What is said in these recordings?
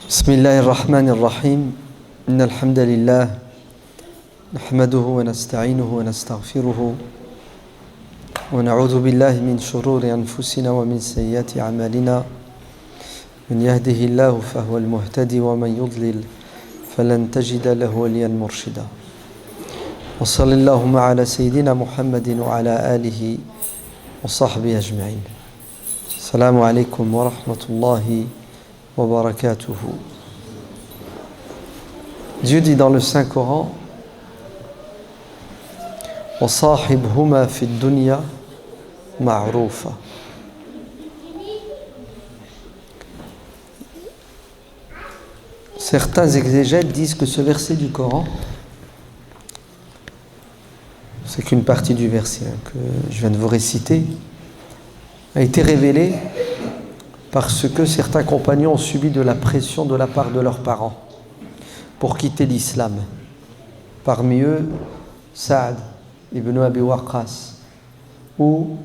بسم الله الرحمن الرحيم إن الحمد لله نحمده ونستعينه ونستغفره ونعوذ بالله من شرور أنفسنا ومن سيئات أعمالنا من يهده الله فهو المهتدي ومن يضلل فلن تجد له وليا مرشدا وصلى اللهم على سيدنا محمد وعلى آله وصحبه أجمعين. السلام عليكم ورحمة الله wa barakatuhu. Dieu dit dans le Saint-Coran: wa sahibhuma fi dunya ma'rufa. Certains exégètes disent que ce verset du Coran, c'est qu'une partie du verset que je viens de vous réciter, a été révélé parce que certains compagnons ont subi de la pression de la part de leurs parents pour quitter l'islam. Parmi eux, Saad ibn Abi Waqqas ou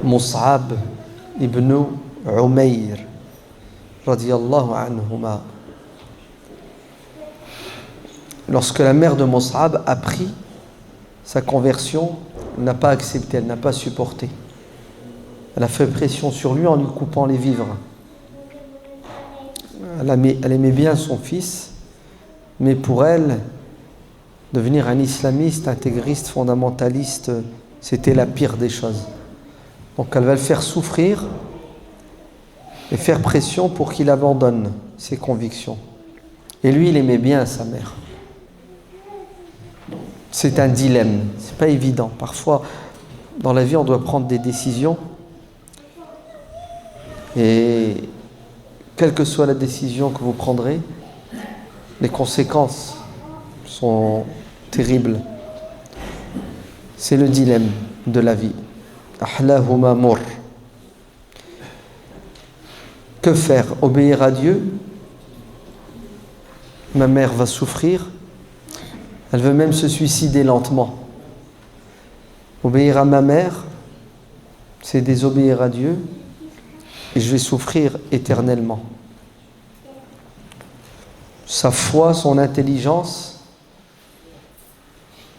Mus'ab ibn Umayr radiyallahu anhuma. Lorsque la mère de Mus'ab a pris sa conversion, elle n'a pas accepté, elle n'a pas supporté. Elle a fait pression sur lui en lui coupant les vivres. Elle aimait bien son fils, mais pour elle, devenir un islamiste, intégriste, fondamentaliste, c'était la pire des choses. Donc elle va le faire souffrir et faire pression pour qu'il abandonne ses convictions. Et lui, il aimait bien sa mère. C'est un dilemme, c'est pas évident. Parfois, dans la vie, on doit prendre des décisions. Et quelle que soit la décision que vous prendrez, les conséquences sont terribles. C'est le dilemme de la vie. Ahlahuma mur. Que faire? Obéir à Dieu? Ma mère va souffrir. Elle veut même se suicider lentement. Obéir à ma mère, c'est désobéir à Dieu. Et je vais souffrir éternellement. Sa foi, son intelligence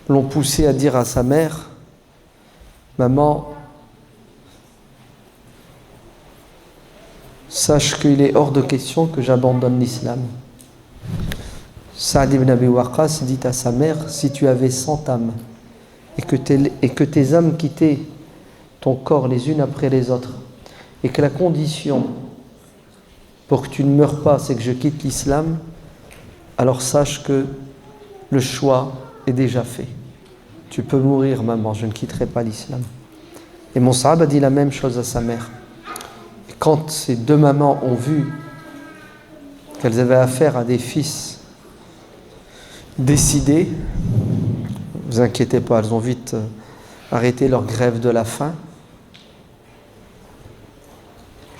l'ont poussé à dire à sa mère: maman, sache qu'il est hors de question que j'abandonne l'islam. Saad ibn Abi Waqqas dit à sa mère: si tu avais 100 âmes et que tes âmes quittaient ton corps les unes après les autres, et que la condition pour que tu ne meurs pas, c'est que je quitte l'islam, alors sache que le choix est déjà fait. Tu peux mourir, maman, je ne quitterai pas l'islam. Et Mus'ab a dit la même chose à sa mère. Et quand ces deux mamans ont vu qu'elles avaient affaire à des fils décidés, ne vous inquiétez pas, elles ont vite arrêté leur grève de la faim.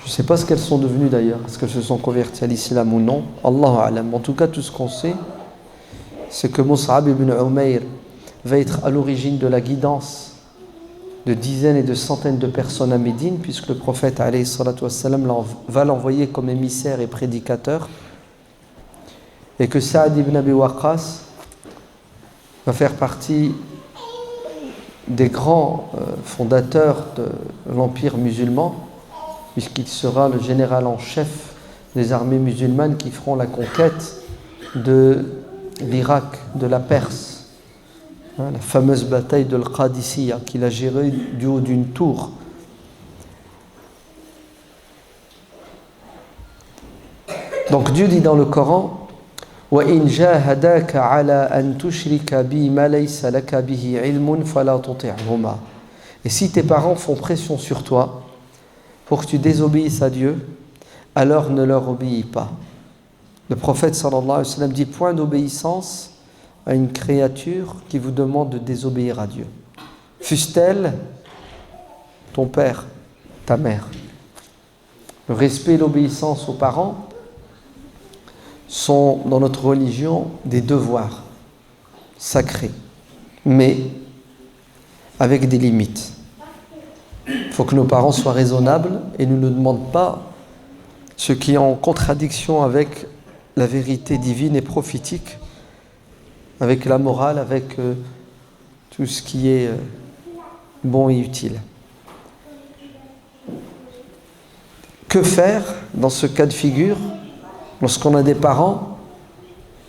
Je ne sais pas ce qu'elles sont devenues d'ailleurs, est-ce qu'elles se sont converties à l'islam ou non, Allahu a'lam. En tout cas, tout ce qu'on sait, c'est que Mus'ab ibn Umayr va être à l'origine de la guidance de dizaines et de centaines de personnes à Médine, puisque le prophète alayhi salatu wassalam va l'envoyer comme émissaire et prédicateur, et que Saad ibn Abi Waqqas va faire partie des grands fondateurs de l'empire musulman, puisqu'il sera le général en chef des armées musulmanes qui feront la conquête de l'Irak, de la Perse. La fameuse bataille de l'Qadisiyya qu'il a gérée du haut d'une tour. Donc Dieu dit dans le Coran: وَإِنْ جَاهَدَاكَ عَلَىٰ أَن تُشْرِكَ بِي مَا لَيْسَ لَكَ بِهِ عِلْمٌ فَلَا تُطِعْهُمَا. Et si tes parents font pression sur toi pour que tu désobéisses à Dieu, alors ne leur obéis pas. Le prophète sallallahu alayhi wa sallam dit: point d'obéissance à une créature qui vous demande de désobéir à Dieu. Fût-elle ton père, ta mère. Le respect et l'obéissance aux parents sont dans notre religion des devoirs sacrés, mais avec des limites. Il faut que nos parents soient raisonnables et ne nous demandent pas ce qui est en contradiction avec la vérité divine et prophétique, avec la morale, avec tout ce qui est bon et utile. Que faire dans ce cas de figure lorsqu'on a des parents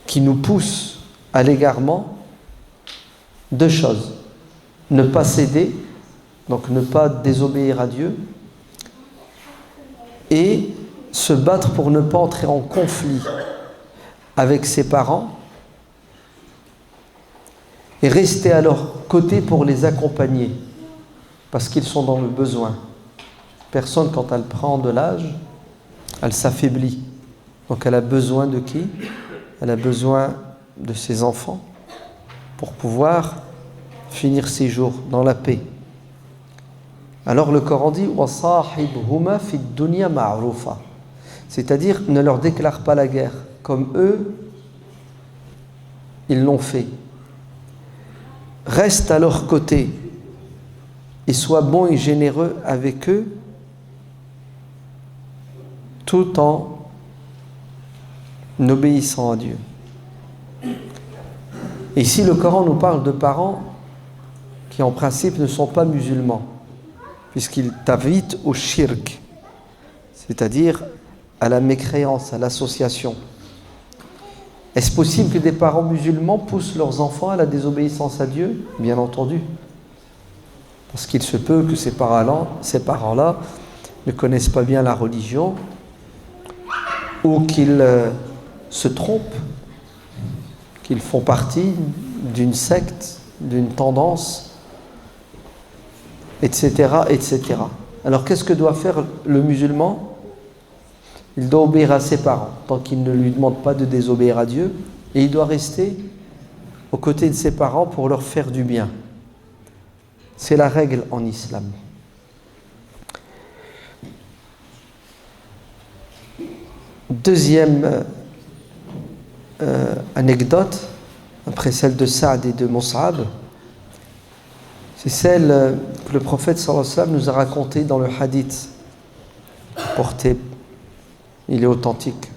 qui nous poussent à l'égarement? Deux choses. Ne pas céder, donc ne pas désobéir à Dieu, et se battre pour ne pas entrer en conflit avec ses parents et rester à leur côté pour les accompagner parce qu'ils sont dans le besoin. Personne, quand elle prend de l'âge, elle s'affaiblit. Donc elle a besoin de qui? Elle a besoin de ses enfants pour pouvoir finir ses jours dans la paix. Alors le Coran dit وَصَاحِبْهُمَا فِي الدُّنْيَا مَعْرُوفًا, c'est-à-dire ne leur déclare pas la guerre comme eux ils l'ont fait. Reste à leur côté et sois bon et généreux avec eux tout en obéissant à Dieu. Et ici le Coran nous parle de parents qui en principe ne sont pas musulmans, puisqu'ils t'invitent au shirk, c'est-à-dire à la mécréance, à l'association. Est-ce possible que des parents musulmans poussent leurs enfants à la désobéissance à Dieu? Bien entendu. Parce qu'il se peut que ces parents-là ne connaissent pas bien la religion, ou qu'ils se trompent, qu'ils font partie d'une secte, d'une tendance, etc., etc. Alors qu'est-ce que doit faire le musulman? Il doit obéir à ses parents, tant qu'il ne lui demande pas de désobéir à Dieu, et il doit rester aux côtés de ses parents pour leur faire du bien. C'est la règle en islam. Deuxième anecdote, après celle de Saad et de Mus'ab, c'est celle que le prophète sallallahu alayhi wa sallam nous a racontée dans le hadith porté. Il est authentique.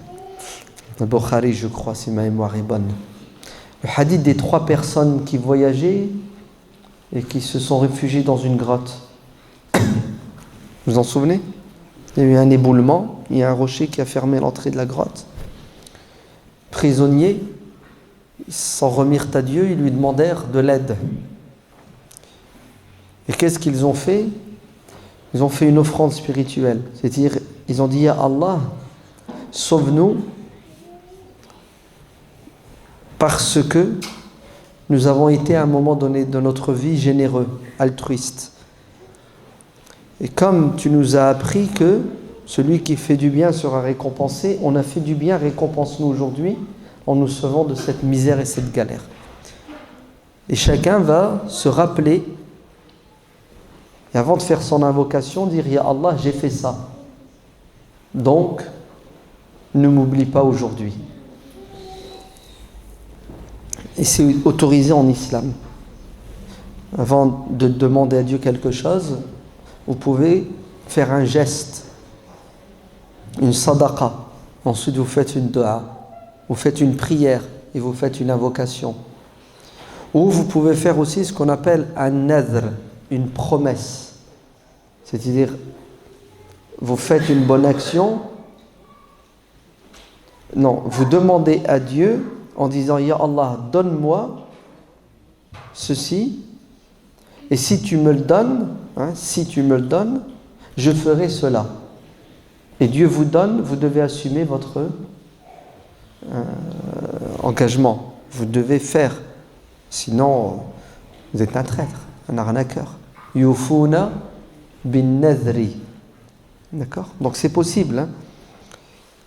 Le Bukhari, je crois, si ma mémoire est bonne. Le hadith des 3 personnes qui voyageaient et qui se sont réfugiées dans une grotte. Vous vous en souvenez? Il y a eu un éboulement, il y a un rocher qui a fermé l'entrée de la grotte. Prisonniers, ils s'en remirent à Dieu, ils lui demandèrent de l'aide. Et qu'est-ce qu'ils ont fait? Ils ont fait une offrande spirituelle. C'est-à-dire, ils ont dit: Ya Allah, sauve-nous parce que nous avons été à un moment donné de notre vie généreux, altruistes. Et comme tu nous as appris que celui qui fait du bien sera récompensé, on a fait du bien, récompense-nous aujourd'hui en nous sauvant de cette misère et cette galère. Et chacun va se rappeler, et avant de faire son invocation, dire: Ya Allah, j'ai fait ça. Donc, ne m'oublie pas aujourd'hui. Et c'est autorisé en islam. Avant de demander à Dieu quelque chose, vous pouvez faire un geste, une sadaqa. Ensuite, vous faites une dua, vous faites une prière et vous faites une invocation. Ou vous pouvez faire aussi ce qu'on appelle un nadr, une promesse. C'est-à-dire, vous faites une bonne action. Non, vous demandez à Dieu en disant: Ya Allah, donne-moi ceci, et si tu me le donnes, je ferai cela. Et Dieu vous donne, vous devez assumer votre engagement. Vous devez faire, sinon vous êtes un traître, un arnaqueur. Yufuna bin nadri. D'accord? Donc c'est possible, hein?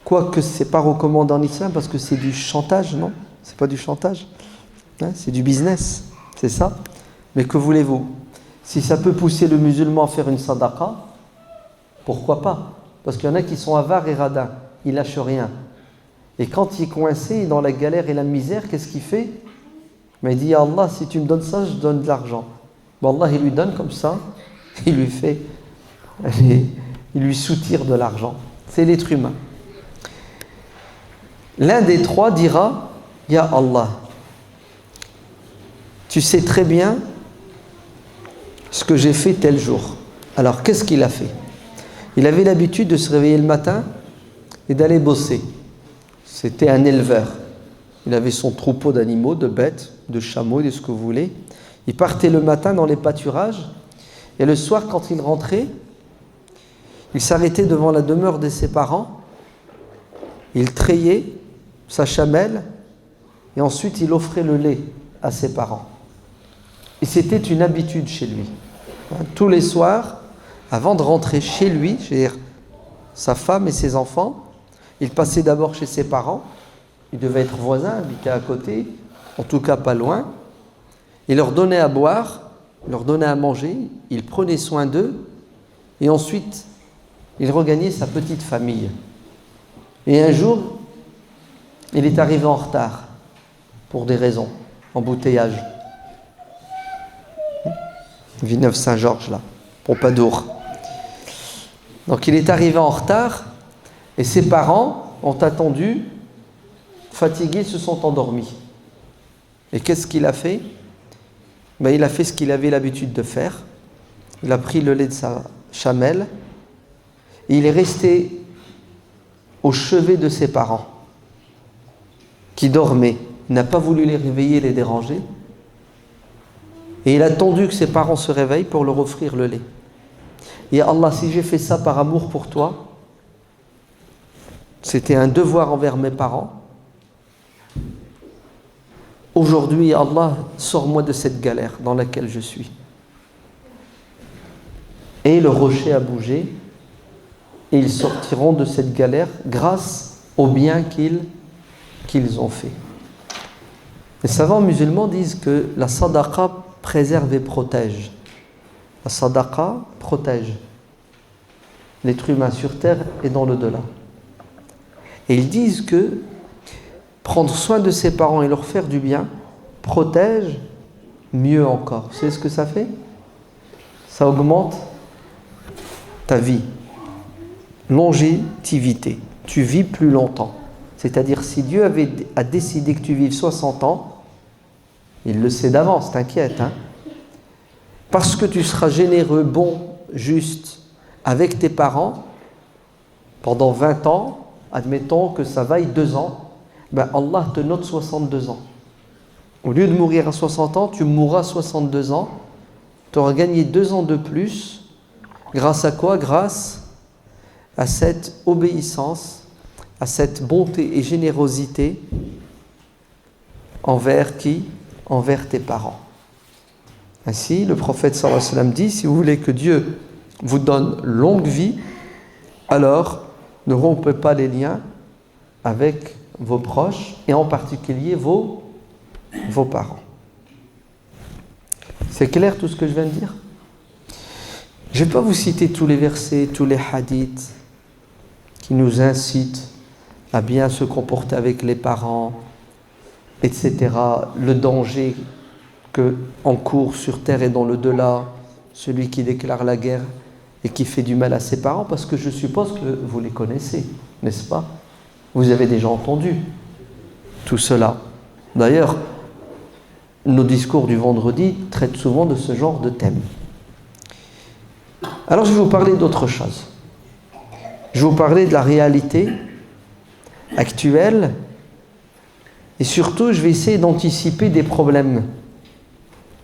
Quoique ce n'est pas recommandé en islam parce que c'est du chantage, non? C'est pas du chantage, hein? C'est du business, c'est ça. Mais que voulez-vous? Si ça peut pousser le musulman à faire une sadaqa, pourquoi pas? Parce qu'il y en a qui sont avares et radins, ils lâchent rien. Et quand il est coincé dans la galère et la misère, qu'est-ce qu'il fait? Mais il dit: Allah, si tu me donnes ça, je donne de l'argent. Bon, Allah, il lui donne comme ça, il lui soutire de l'argent. C'est l'être humain. l'un des trois dira « Ya Allah, tu sais très bien ce que j'ai fait tel jour. » Alors, qu'est-ce qu'il a fait? Il avait l'habitude de se réveiller le matin et d'aller bosser. C'était un éleveur. Il avait son troupeau d'animaux, de bêtes, de chameaux, de ce que vous voulez. Il partait le matin dans les pâturages et le soir, quand il rentrait, il s'arrêtait devant la demeure de ses parents. Il trayait sa chamelle et ensuite il offrait le lait à ses parents. Et c'était une habitude chez lui. Tous les soirs, avant de rentrer chez lui, c'est-à-dire sa femme et ses enfants, il passait d'abord chez ses parents. Il devait être voisin, habitait à côté, en tout cas pas loin. Il leur donnait à boire, il leur donnait à manger, il prenait soin d'eux et ensuite il regagnait sa petite famille. Et un jour, il est arrivé en retard pour des raisons, embouteillage. Villeneuve-Saint-Georges là, Pompadour. Donc il est arrivé en retard et ses parents ont attendu, fatigués, se sont endormis. Et qu'est-ce qu'il a fait? Il a fait ce qu'il avait l'habitude de faire. Il a pris le lait de sa chamelle et il est resté au chevet de ses parents qui dormaient. Il n'a pas voulu les réveiller, les déranger. Et il a attendu que ses parents se réveillent pour leur offrir le lait. Et Allah, si j'ai fait ça par amour pour toi, c'était un devoir envers mes parents. Aujourd'hui, Allah, sors-moi de cette galère dans laquelle je suis. Et le rocher a bougé et ils sortiront de cette galère grâce au bien qu'ils ont fait. Les savants musulmans disent que la sadaqa préserve et protège. La sadaqa protège l'être humain sur terre et dans l'au-delà. Et ils disent que prendre soin de ses parents et leur faire du bien protège mieux encore. Vous savez ce que ça fait? Ça augmente ta vie. Longévité. Tu vis plus longtemps. C'est-à-dire, si Dieu a décidé que tu vives 60 ans, il le sait d'avance, t'inquiète. Parce que tu seras généreux, bon, juste avec tes parents, pendant 20 ans, admettons que ça vaille 2 ans, Allah te note 62 ans. Au lieu de mourir à 60 ans, tu mourras à 62 ans. Tu auras gagné 2 ans de plus. Grâce à quoi? Grâce à cette obéissance, à cette bonté et générosité envers qui? Envers tes parents. Ainsi, le prophète sallallahu alayhi wa sallam dit, si vous voulez que Dieu vous donne longue vie, alors ne rompez pas les liens avec vos proches et en particulier vos parents. C'est clair tout ce que je viens de dire? Je ne vais pas vous citer tous les versets, tous les hadiths qui nous incitent à bien se comporter avec les parents, etc. Le danger que encourt sur terre et dans l'au-delà celui qui déclare la guerre et qui fait du mal à ses parents, parce que je suppose que vous les connaissez, n'est-ce pas? Vous avez déjà entendu tout cela. D'ailleurs, nos discours du vendredi traitent souvent de ce genre de thème. Alors je vais vous parler d'autre chose. Je vais vous parler de la réalité actuelle et surtout je vais essayer d'anticiper des problèmes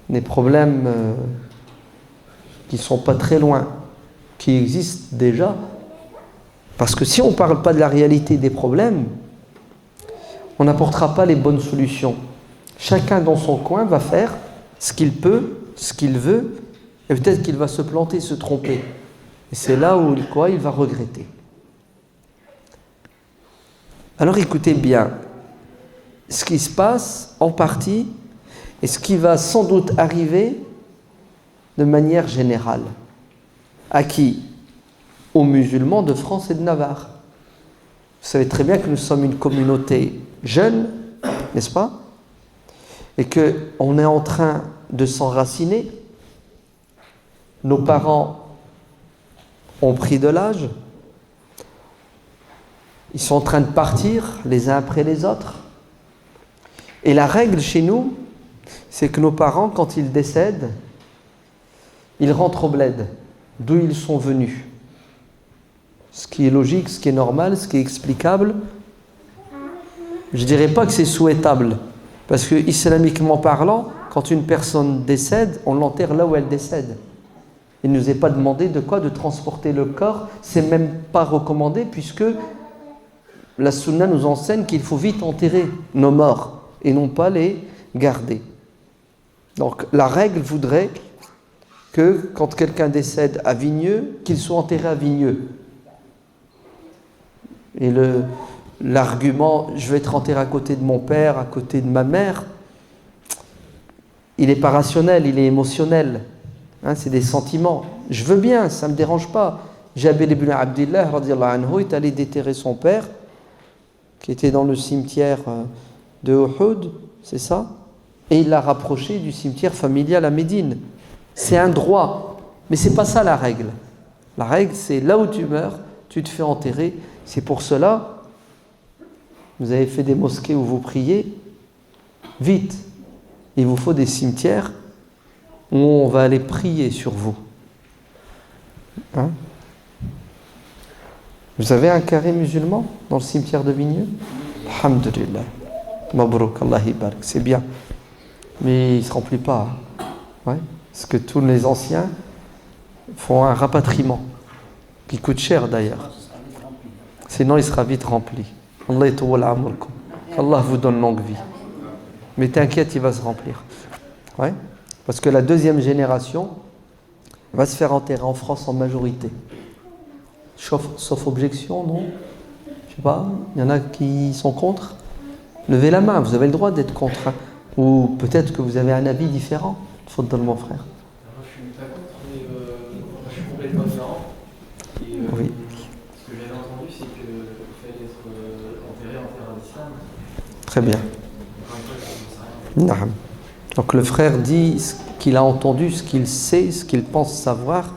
qui ne sont pas très loin, qui existent déjà. Parce que si on ne parle pas de la réalité des problèmes, on n'apportera pas les bonnes solutions. Chacun dans son coin va faire ce qu'il peut, ce qu'il veut, et peut-être qu'il va se planter, se tromper. Et c'est là où il va regretter. Alors écoutez bien, ce qui se passe en partie, et ce qui va sans doute arriver de manière générale. À qui? Aux musulmans de France et de Navarre. Vous savez très bien que nous sommes une communauté jeune, n'est-ce pas? Et qu'on est en train de s'enraciner. Nos parents ont pris de l'âge. Ils sont en train de partir les uns après les autres. Et la règle chez nous, c'est que nos parents, quand ils décèdent, ils rentrent au bled, d'où ils sont venus. Ce qui est logique, ce qui est normal, ce qui est explicable. Je ne dirais pas que c'est souhaitable, parce que islamiquement parlant, quand une personne décède, on l'enterre là où elle décède. Il ne nous est pas demandé de quoi? De transporter le corps. C'est même pas recommandé, puisque la sunna nous enseigne qu'il faut vite enterrer nos morts et non pas les garder. Donc la règle voudrait que quand quelqu'un décède à Vigneux, qu'il soit enterré à Vigneux. Et l'argument « je vais être enterré à côté de mon père, à côté de ma mère », il n'est pas rationnel, il est émotionnel. Hein, c'est des sentiments. Je veux bien, ça ne me dérange pas. Jabir ibn Abdillah radiyallahu anhu est allé déterrer son père, qui était dans le cimetière de Uhud, c'est ça? Et il l'a rapproché du cimetière familial à Médine. C'est un droit, mais c'est pas ça la règle. La règle, c'est là où tu meurs, tu te fais enterrer. C'est pour cela, vous avez fait des mosquées où vous priez, vite. Il vous faut des cimetières où on va aller prier sur vous. Hein? Vous avez un carré musulman dans le cimetière de Vigneux? Alhamdulillah. Mabrouk, Allah ibarak. C'est bien. Mais il ne se remplit pas. Hein? Ouais. Parce que tous les anciens font un rapatriement, qui coûte cher d'ailleurs. Sinon, il sera vite rempli. Allah vous donne longue vie. Mais t'inquiète, il va se remplir. Ouais. Parce que la deuxième génération va se faire enterrer en France en majorité. Sauf objection, non? Je sais pas, il y en a qui sont contre. Levez la main, vous avez le droit d'être contre. Hein. Ou peut-être que vous avez un avis différent. Faute de mon frère. Moi, je suis pas contre, mais je suis complètement différent. Et, oui. Ce que j'avais entendu, c'est qu'il fallait être enterré en terre d'islam. Très bien. Donc le frère dit ce qu'il a entendu, ce qu'il sait, ce qu'il pense savoir,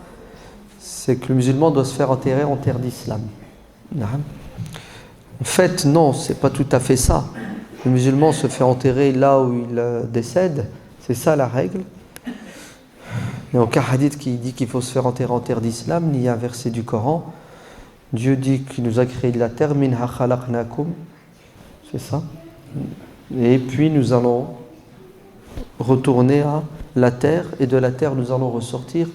c'est que le musulman doit se faire enterrer en terre d'islam. En fait, non, c'est pas tout à fait ça. Le musulman se fait enterrer là où il décède, c'est ça la règle. Il n'y a aucun hadith qui dit qu'il faut se faire enterrer en terre d'islam, ni un verset du Coran. Dieu dit qu'il nous a créé de la terre, minha khalaqnakum, c'est ça. Et puis nous allons retourner à la terre, et de la terre nous allons ressortir.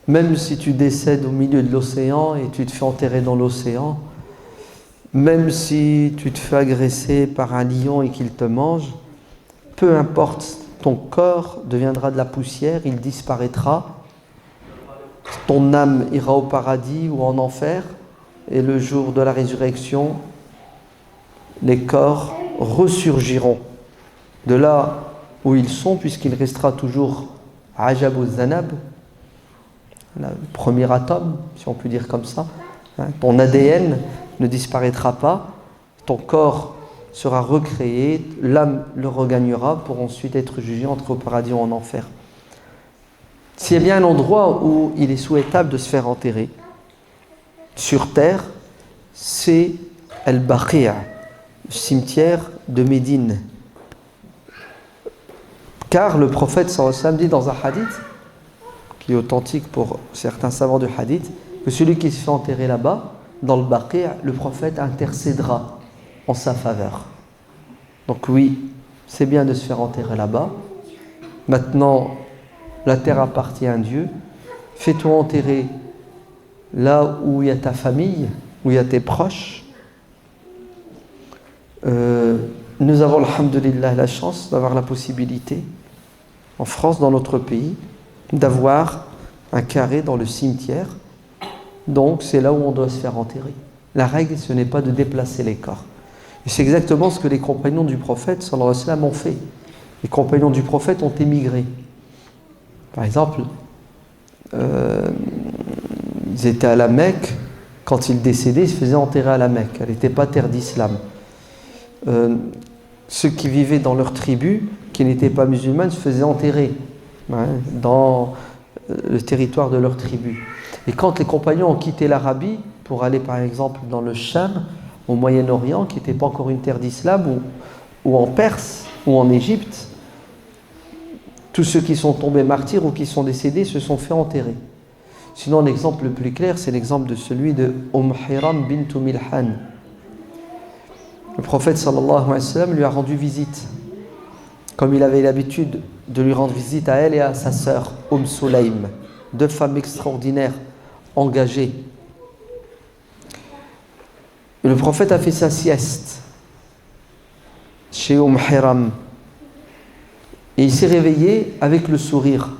Même si tu décèdes au milieu de l'océan et tu te fais enterrer dans l'océan, même si tu te fais agresser par un lion et qu'il te mange, peu importe, ton corps deviendra de la poussière, il disparaîtra, ton âme ira au paradis ou en enfer, et le jour de la résurrection, les corps ressurgiront de là où ils sont, puisqu'il restera toujours Ajab al-Zanab, le premier atome, si on peut dire comme ça. Hein, ton ADN ne disparaîtra pas, ton corps sera recréé, l'âme le regagnera pour ensuite être jugé entre au paradis ou en enfer. S'il y a bien un endroit où il est souhaitable de se faire enterrer sur terre, c'est Al-Baqi', le cimetière de Médine. Car le prophète sallallahu alayhi wa sallam dit dans un hadith, qui est authentique pour certains savants de hadith, que celui qui se fait enterrer là-bas, dans le Baqi', le prophète intercédera en sa faveur. Donc oui, c'est bien de se faire enterrer là-bas. Maintenant, la terre appartient à Dieu. Fais-toi enterrer là où il y a ta famille, où il y a tes proches. Nous avons, alhamdulillah, la chance d'avoir la possibilité, en France, dans notre pays, d'avoir un carré dans le cimetière. Donc, c'est là où on doit se faire enterrer. La règle, ce n'est pas de déplacer les corps. Et c'est exactement ce que les compagnons du prophète, sallallahu alayhi wa sallam, ont fait. Les compagnons du prophète ont émigré. Par exemple, ils étaient à la Mecque. Quand ils décédaient, ils se faisaient enterrer à la Mecque. Elle n'était pas terre d'islam. Ceux qui vivaient dans leur tribu, qui n'étaient pas musulmans, se faisaient enterrer dans le territoire de leur tribu. Et quand les compagnons ont quitté l'Arabie, pour aller par exemple dans le Cham, au Moyen-Orient, qui n'était pas encore une terre d'islam, ou en Perse, ou en Égypte, tous ceux qui sont tombés martyrs ou qui sont décédés se sont fait enterrer. Sinon, l'exemple le plus clair, c'est l'exemple de celui de Hiram bint Milhan. Le prophète sallallahu alayhi wa sallam lui a rendu visite, comme il avait l'habitude de lui rendre visite à elle et à sa sœur, Sulaym, deux femmes extraordinaires, engagées. Et le prophète a fait sa sieste chez Hiram. Et il s'est réveillé avec le sourire.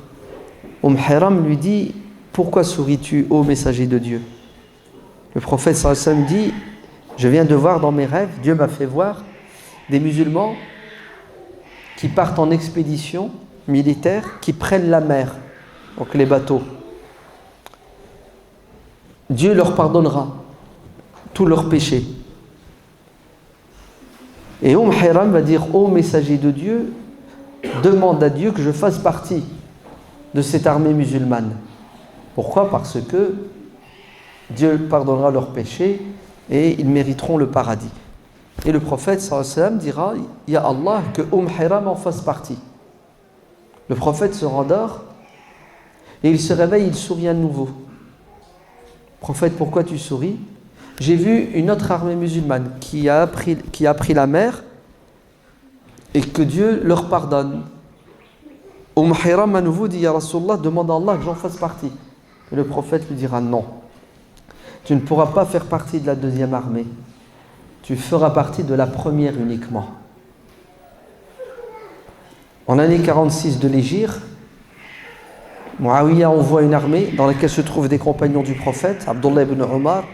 Hiram lui dit: pourquoi souris-tu, ô messager de Dieu? Le prophète sallallahu alayhi wa sallam dit: je viens de voir dans mes rêves, Dieu m'a fait voir des musulmans qui partent en expédition militaire, qui prennent la mer, donc les bateaux. Dieu leur pardonnera tous leurs péchés. Et Hiram va dire: ô messager de Dieu, demande à Dieu que je fasse partie de cette armée musulmane. Pourquoi? Parce que Dieu pardonnera leurs péchés et ils mériteront le paradis. Et le prophète sallallahu alayhi wa sallam dira: ya Allah, que Hiram en fasse partie. Le prophète se rendort et il se réveille, il sourit à nouveau. Prophète, pourquoi tu souris? J'ai vu une autre armée musulmane qui a pris la mer et que Dieu leur pardonne. Hiram à nouveau dit: ya Rasulallah, demande à Allah que j'en fasse partie. Et le prophète lui dira: non, tu ne pourras pas faire partie de la deuxième armée, tu feras partie de la première uniquement. En l'année 46 de l'Hégire, Muawiyah envoie une armée dans laquelle se trouvent des compagnons du prophète, Abdullah ibn Omar,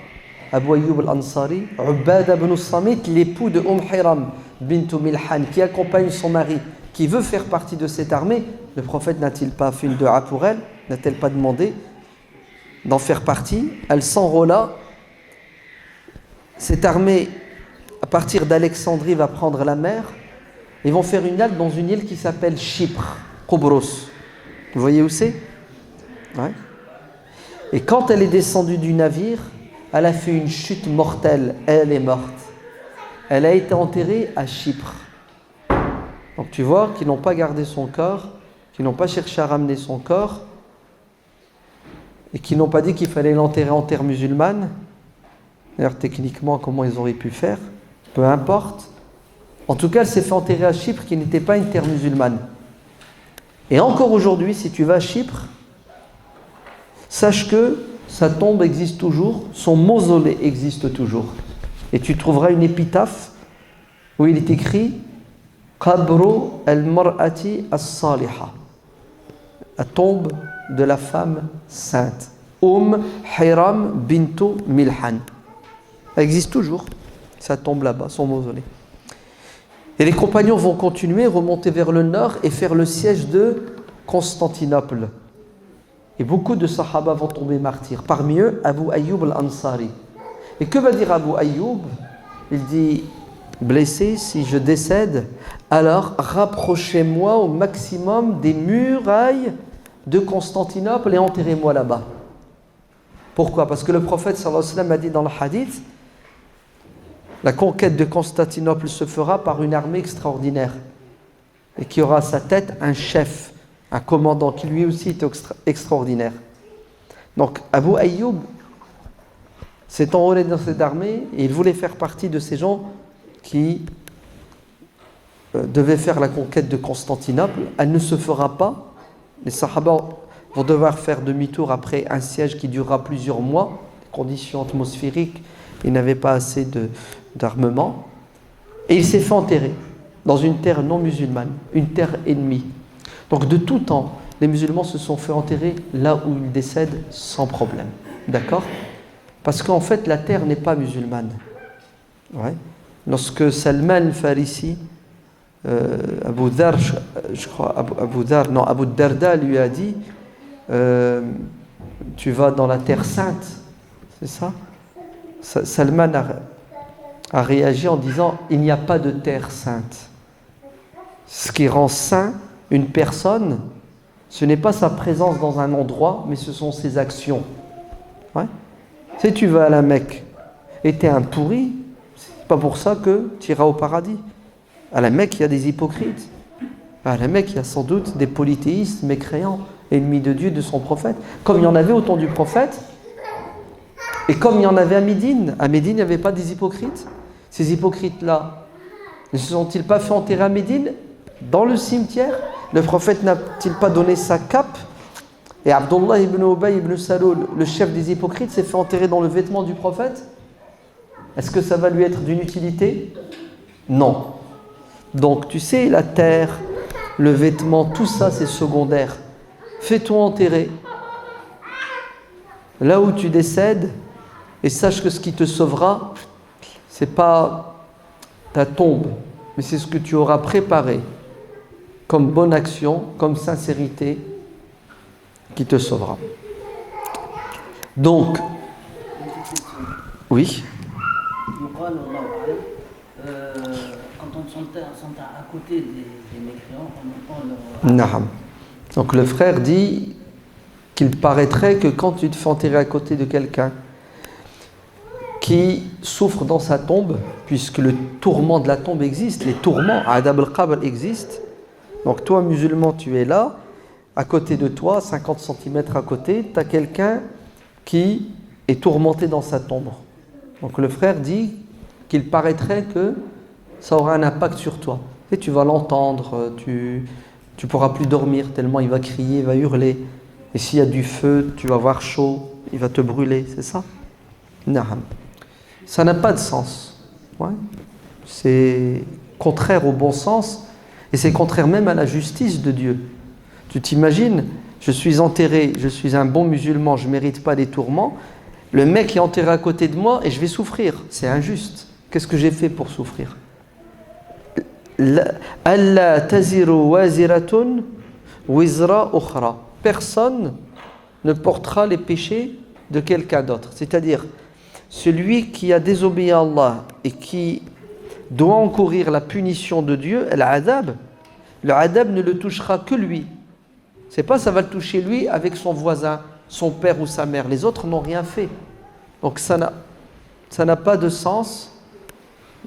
Abu Ayyub al-Ansari, Ubada ibn Samit, l'époux de Hiram bint Milhan, qui accompagne son mari, qui veut faire partie de cette armée. Le prophète n'a-t-il pas fait une dua pour elle? N'a-t-elle pas demandé d'en faire partie? Elle s'enrôla. Cette armée, à partir d'Alexandrie, va prendre la mer. Ils vont faire une halte dans une île qui s'appelle Chypre, Kobros. Vous voyez où c'est? Ouais. Et quand elle est descendue du navire, elle a fait une chute mortelle. Elle est morte. Elle a été enterrée à Chypre. Donc tu vois qu'ils n'ont pas gardé son corps, qu'ils n'ont pas cherché à ramener son corps, et qu'ils n'ont pas dit qu'il fallait l'enterrer en terre musulmane. D'ailleurs, techniquement, comment ils auraient pu faire? Peu importe. En tout cas, elle s'est fait enterrer à Chypre, qui n'était pas une terre musulmane. Et encore aujourd'hui, si tu vas à Chypre, sache que sa tombe existe toujours, son mausolée existe toujours. Et tu trouveras une épitaphe où il est écrit Qabru al-mar'ati as-saliha, la tombe de la femme sainte, Hiram bint Milhan. Elle existe toujours, sa tombe là-bas, son mausolée. Et les compagnons vont continuer, remonter vers le nord et faire le siège de Constantinople. Et beaucoup de sahaba vont tomber martyrs. Parmi eux, Abu Ayyub al-Ansari. Et que va dire Abu Ayyub? Il dit: blessé, si je décède, alors rapprochez-moi au maximum des murailles de Constantinople et enterrez-moi là-bas. Pourquoi? Parce que le prophète sallallahu alayhi wa sallam a dit dans le hadith: la conquête de Constantinople se fera par une armée extraordinaire et qui aura à sa tête un chef, un commandant qui lui aussi est extraordinaire. Donc Abu Ayyub s'est enrôlé dans cette armée et il voulait faire partie de ces gens qui devaient faire la conquête de Constantinople. Elle ne se fera pas. Les Sahaba vont devoir faire demi-tour après un siège qui durera plusieurs mois, conditions atmosphériques, il n'avait pas assez d'armement. Et il s'est fait enterrer dans une terre non musulmane, une terre ennemie. Donc de tout temps, les musulmans se sont fait enterrer là où ils décèdent sans problème. D'accord? Parce qu'en fait, la terre n'est pas musulmane. Ouais. Lorsque Salman al-Farisi, Abu Dhar, je crois, Abu Darda lui a dit tu vas dans la terre sainte, c'est ça? Salman a réagi en disant il n'y a pas de terre sainte. Ce qui rend saint une personne, ce n'est pas sa présence dans un endroit, mais ce sont ses actions. Ouais. Si tu vas à la Mecque et tu es un pourri, c'est pas pour ça que tu iras au paradis. À la Mecque, il y a des hypocrites. À la Mecque, il y a sans doute des polythéistes mécréants, ennemis de Dieu, de son prophète, comme il y en avait au temps du prophète, et comme il y en avait à Médine. À Médine, il n'y avait pas des hypocrites. Ces hypocrites-là, ne se sont-ils pas fait enterrer à Médine, dans le cimetière? Le prophète n'a-t-il pas donné sa cape? Et Abdullah ibn Ubay ibn Salul, le chef des hypocrites, s'est fait enterrer dans le vêtement du prophète. Est-ce que ça va lui être d'une utilité? Non. Donc, tu sais, la terre, le vêtement, tout ça, c'est secondaire. Fais-toi enterrer. Là où tu décèdes, et sache que ce qui te sauvera, c'est pas ta tombe, mais c'est ce que tu auras préparé comme bonne action, comme sincérité, qui te sauvera. Donc, oui. Quand on s'enterre à côté des mécréants, on entend leur... Naham. Donc le frère dit qu'il paraîtrait que quand tu te fais enterrer à côté de quelqu'un qui souffre dans sa tombe, puisque le tourment de la tombe existe, les tourments, Adab al-Qabr existent. Donc toi, musulman, tu es là, à côté de toi, 50 cm à côté, tu as quelqu'un qui est tourmenté dans sa tombe. Donc le frère dit qu'il paraîtrait que ça aura un impact sur toi. Et tu vas l'entendre, tu pourras plus dormir tellement il va crier, il va hurler. Et s'il y a du feu, tu vas avoir chaud, il va te brûler, c'est ça? Naham. Ça n'a pas de sens. Ouais. C'est contraire au bon sens et c'est contraire même à la justice de Dieu. Tu t'imagines, je suis enterré, je suis un bon musulman, je ne mérite pas les tourments. Le mec est enterré à côté de moi et je vais souffrir. C'est injuste. Qu'est-ce que j'ai fait pour souffrir? Allah taziru waziratun wizra ukhra. Personne ne portera les péchés de quelqu'un d'autre. C'est-à-dire, celui qui a désobéi à Allah et qui doit encourir la punition de Dieu, le adab ne le touchera que lui. C'est pas ça va le toucher lui avec son voisin, son père ou sa mère. Les autres n'ont rien fait. Donc ça n'a pas de sens,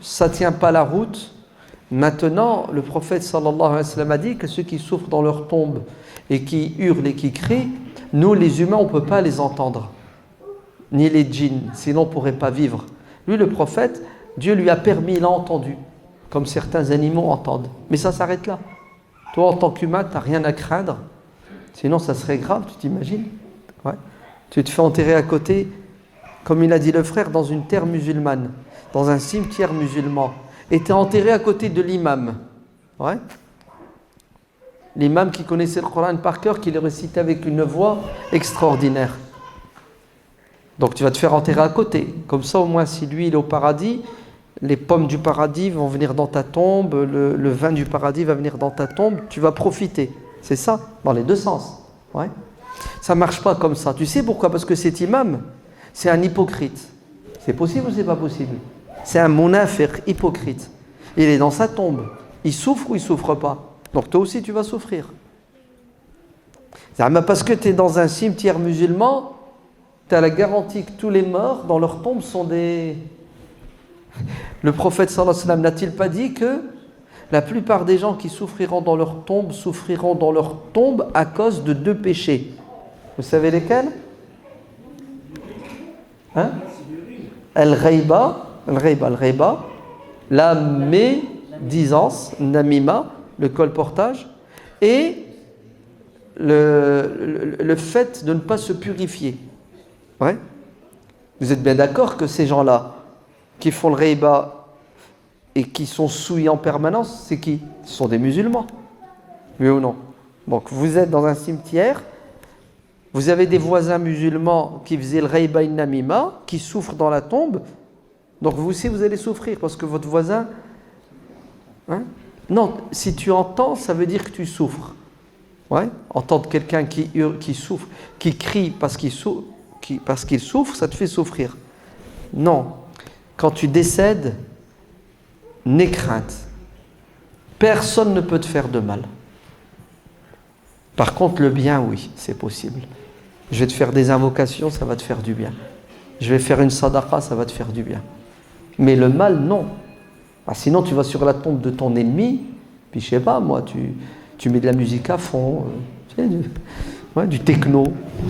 ça ne tient pas la route. Maintenant, le prophète sallallahu alayhi wa sallam a dit que ceux qui souffrent dans leur tombe et qui hurlent et qui crient, nous les humains on ne peut pas les entendre, ni les djinns, sinon on ne pourrait pas vivre. Lui le prophète, Dieu lui a permis, il a entendu, comme certains animaux entendent. Mais ça s'arrête là. Toi en tant qu'humain, tu n'as rien à craindre, sinon ça serait grave, tu t'imagines? Ouais. Tu te fais enterrer à côté, comme il a dit le frère, dans une terre musulmane, dans un cimetière musulman, et tu es enterré à côté de l'imam. Ouais. L'imam qui connaissait le Coran par cœur, qui le récitait avec une voix extraordinaire. Donc tu vas te faire enterrer à côté. Comme ça, au moins, si lui il est au paradis, les pommes du paradis vont venir dans ta tombe, le vin du paradis va venir dans ta tombe, tu vas profiter. C'est ça, dans les deux sens. Ouais. Ça ne marche pas comme ça. Tu sais pourquoi? Parce que cet imam, c'est un hypocrite. C'est possible ou c'est pas possible? C'est un munafiq hypocrite. Il est dans sa tombe. Il souffre ou il ne souffre pas? Donc toi aussi tu vas souffrir. Parce que tu es dans un cimetière musulman, tu as la garantie que tous les morts dans leur tombe sont des... Le prophète sallallahu alayhi wa sallam n'a-t-il pas dit que la plupart des gens qui souffriront dans leur tombe à cause de deux péchés? Vous savez lesquels? Hein? Al-ghayba, la médisance, namima, le colportage, et le fait de ne pas se purifier. Ouais. Vous êtes bien d'accord que ces gens-là qui font le ghayba et qui sont souillés en permanence, c'est qui? Ce sont des musulmans. Oui ou non? Donc vous êtes dans un cimetière, vous avez des voisins musulmans qui faisaient le ghayba et namima, qui souffrent dans la tombe. Donc vous aussi vous allez souffrir parce que votre voisin... Hein? Non, si tu entends, ça veut dire que tu souffres. Ouais? Entendre quelqu'un qui hurle, qui souffre, qui crie parce qu'il souffre, ça te fait souffrir. Non, quand tu décèdes, n'aie crainte. Personne ne peut te faire de mal. Par contre, le bien, oui, c'est possible. Je vais te faire des invocations, ça va te faire du bien. je vais faire une sadaqa, ça va te faire du bien. Mais le mal, non. Sinon, tu vas sur la tombe de ton ennemi, puis je sais pas, moi, tu mets de la musique à fond, tu sais, du techno,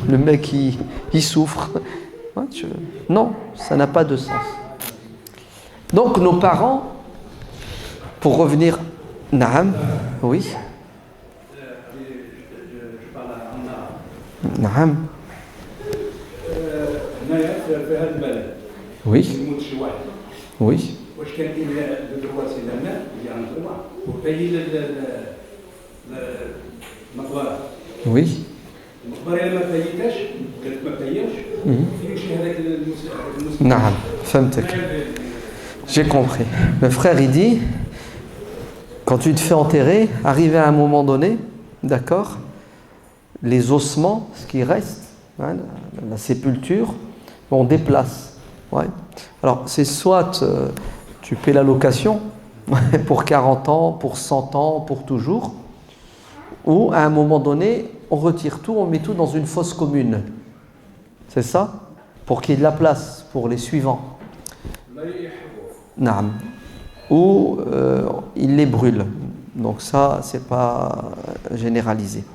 le mec, il souffre. Non, ça n'a pas de sens. Donc, nos parents, pour revenir... Naam, oui. Je parle à Anna. Naam. في هذا البلد Oui, يموت شي واحد oui. واش كان لو دروا سي لا مات اللي عن دروا وكاين المقبره Oui. المقبره الا ما فايتاش قالت ما فاياش يمشي هذاك المسلم Naam, فهمتك. J'ai compris. Le frère, il dit, quand tu te fais enterrer, arrivé à un moment donné, d'accord, les ossements, ce qui reste, hein, la sépulture, on déplace. Ouais. Alors, c'est soit tu paies la location pour 40 ans, pour 100 ans, pour toujours, ou à un moment donné, on retire tout, on met tout dans une fosse commune. C'est ça? Pour qu'il y ait de la place pour les suivants. Naam. Ou il les brûle. Donc ça, c'est pas généralisé.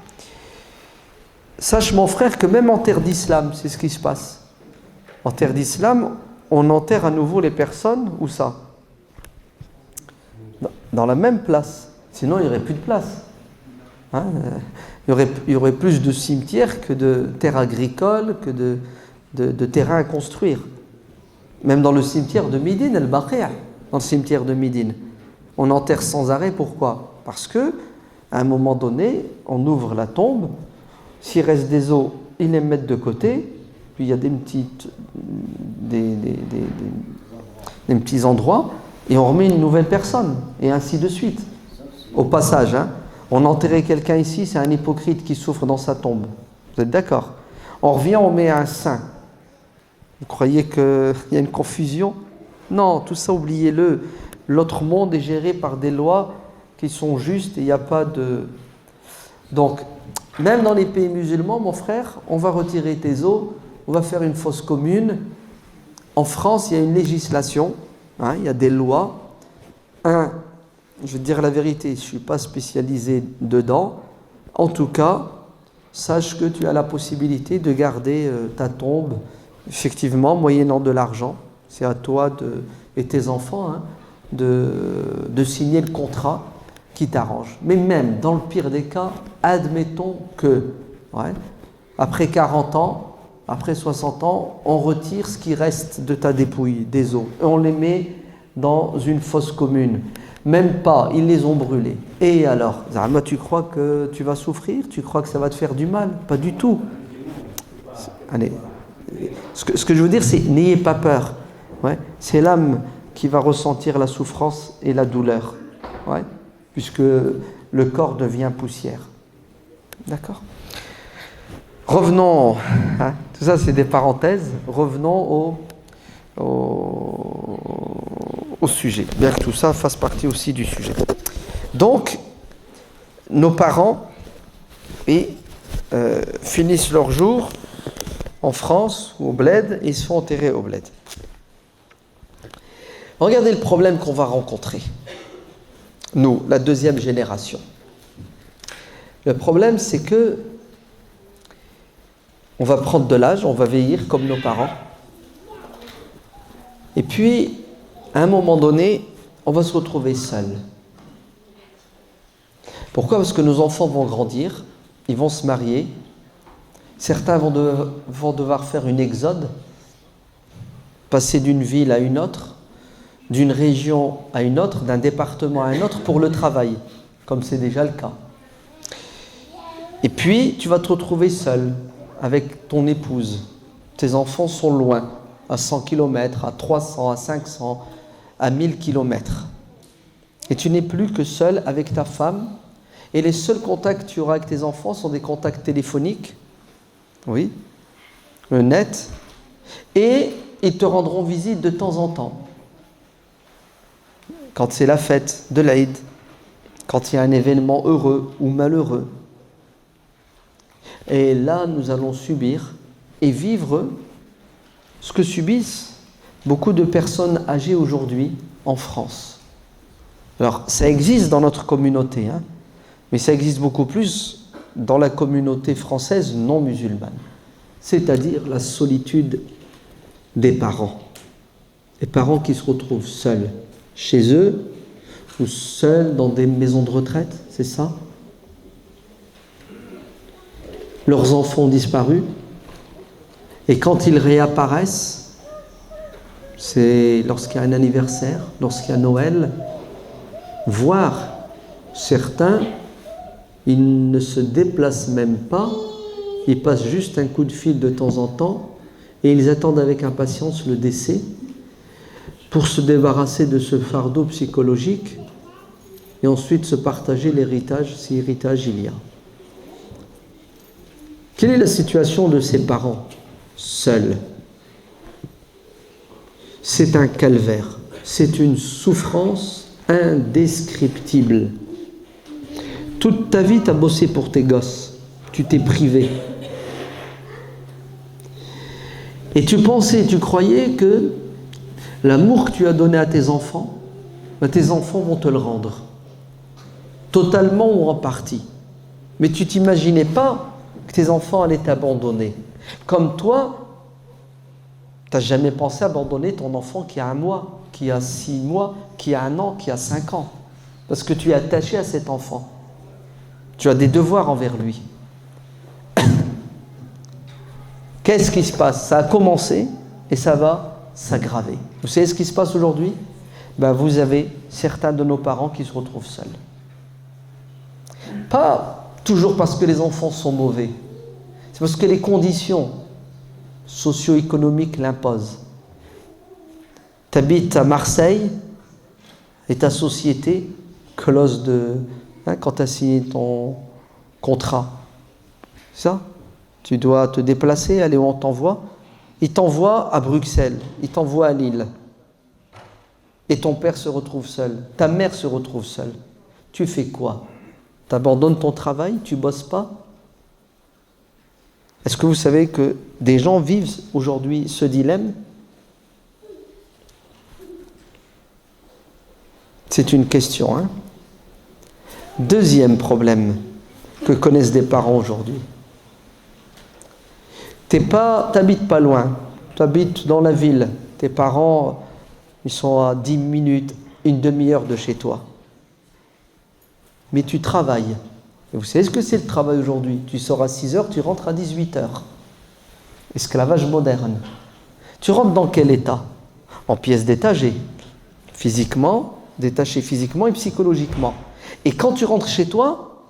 Sache mon frère que même en terre d'islam, c'est ce qui se passe. En terre d'islam, on enterre à nouveau les personnes, où ça? Dans la même place. Sinon, il n'y aurait plus de place. Hein, il y aurait plus de cimetières que de terres agricoles, que de terrains à construire. Même dans le cimetière de Médine, Al-Baqi', dans le cimetière de Médine, on enterre sans arrêt. Pourquoi? Parce que à un moment donné, on ouvre la tombe. S'il reste des os, ils les mettent de côté. Puis il y a des petits endroits et on remet une nouvelle personne et ainsi de suite. Au passage, hein, on enterrait quelqu'un ici, c'est un hypocrite qui souffre dans sa tombe. Vous êtes d'accord? On revient, on met un saint. Vous croyez qu'il y a une confusion? Non, tout ça, oubliez-le. L'autre monde est géré par des lois qui sont justes et il n'y a pas de... Donc, même dans les pays musulmans, mon frère, on va retirer tes os, on va faire une fosse commune. En France, il y a une législation, hein, il y a des lois. Je vais te dire la vérité, je ne suis pas spécialisé dedans. En tout cas, sache que tu as la possibilité de garder ta tombe, effectivement, moyennant de l'argent. C'est à toi et tes enfants hein, de signer le contrat qui t'arrange. Mais même, dans le pire des cas, admettons que, après 40 ans, après 60 ans, on retire ce qui reste de ta dépouille, des os, et on les met dans une fosse commune. Même pas, ils les ont brûlés. Et alors, Zahma, tu crois que tu vas souffrir? Tu crois que ça va te faire du mal? Pas du tout. Allez. Ce que je veux dire, c'est n'ayez pas peur. Ouais. C'est l'âme qui va ressentir la souffrance et la douleur. Ouais. Puisque le corps devient poussière. D'accord? Revenons, hein, tout ça c'est des parenthèses, revenons au sujet, bien que tout ça fasse partie aussi du sujet. Donc, nos parents finissent leur jour en France ou au bled et ils se font enterrer au bled. Regardez le problème qu'on va rencontrer, nous, la deuxième génération. Le problème c'est que on va prendre de l'âge, on va vieillir comme nos parents. Et puis, à un moment donné, on va se retrouver seul. Pourquoi? Parce que nos enfants vont grandir, ils vont se marier. Certains vont devoir faire une exode, passer d'une ville à une autre, d'une région à une autre, d'un département à un autre pour le travail, comme c'est déjà le cas. Et puis, tu vas te retrouver seul avec ton épouse. Tes enfants sont loin, à 100 km, à 300, à 500, à 1000 km. Et tu n'es plus que seul avec ta femme. Et les seuls contacts que tu auras avec tes enfants sont des contacts téléphoniques. Oui. Le net. Et ils te rendront visite de temps en temps. Quand c'est la fête de l'Aïd. Quand il y a un événement heureux ou malheureux. Et là, nous allons subir et vivre ce que subissent beaucoup de personnes âgées aujourd'hui en France. Alors, ça existe dans notre communauté, hein, mais ça existe beaucoup plus dans la communauté française non musulmane. C'est-à-dire la solitude des parents. Les parents qui se retrouvent seuls chez eux ou seuls dans des maisons de retraite, c'est ça? Leurs enfants ont disparu et quand ils réapparaissent, c'est lorsqu'il y a un anniversaire, lorsqu'il y a Noël, voire certains, ils ne se déplacent même pas, ils passent juste un coup de fil de temps en temps et ils attendent avec impatience le décès pour se débarrasser de ce fardeau psychologique et ensuite se partager l'héritage, si héritage il y a. Quelle est la situation de ces parents seuls? C'est un calvaire, c'est une souffrance indescriptible. Toute ta vie, tu as bossé pour tes gosses, tu t'es privé. Et tu pensais, tu croyais que l'amour que tu as donné à tes enfants vont te le rendre, totalement ou en partie. Mais tu t'imaginais pas que tes enfants allaient t'abandonner. Comme toi, tu n'as jamais pensé abandonner ton enfant qui a 1 mois, qui a 6 mois, qui a 1 an, qui a 5 ans. Parce que tu es attaché à cet enfant. Tu as des devoirs envers lui. Qu'est-ce qui se passe? Ça a commencé et ça va s'aggraver. Vous savez ce qui se passe aujourd'hui? Vous avez certains de nos parents qui se retrouvent seuls. Pas toujours parce que les enfants sont mauvais. C'est parce que les conditions socio-économiques l'imposent. Tu habites à Marseille et ta société close de... quand tu as signé ton contrat, c'est ça? Tu dois te déplacer, aller où on t'envoie. Il t'envoie à Bruxelles, il t'envoie à Lille. Et ton père se retrouve seul, ta mère se retrouve seule. Tu fais quoi? Tu abandonnes ton travail, tu bosses pas? Est-ce que vous savez que des gens vivent aujourd'hui ce dilemme? C'est une question, hein? Deuxième problème que connaissent des parents aujourd'hui. T'habites pas loin, tu habites dans la ville. Tes parents, ils sont à 10 minutes, une demi-heure de chez toi. Mais tu travailles. Et vous savez ce que c'est le travail aujourd'hui? Tu sors à 6 heures, tu rentres à 18 heures. Esclavage moderne. Tu rentres dans quel état? En pièces détachées. Physiquement, détaché physiquement et psychologiquement. Et quand tu rentres chez toi,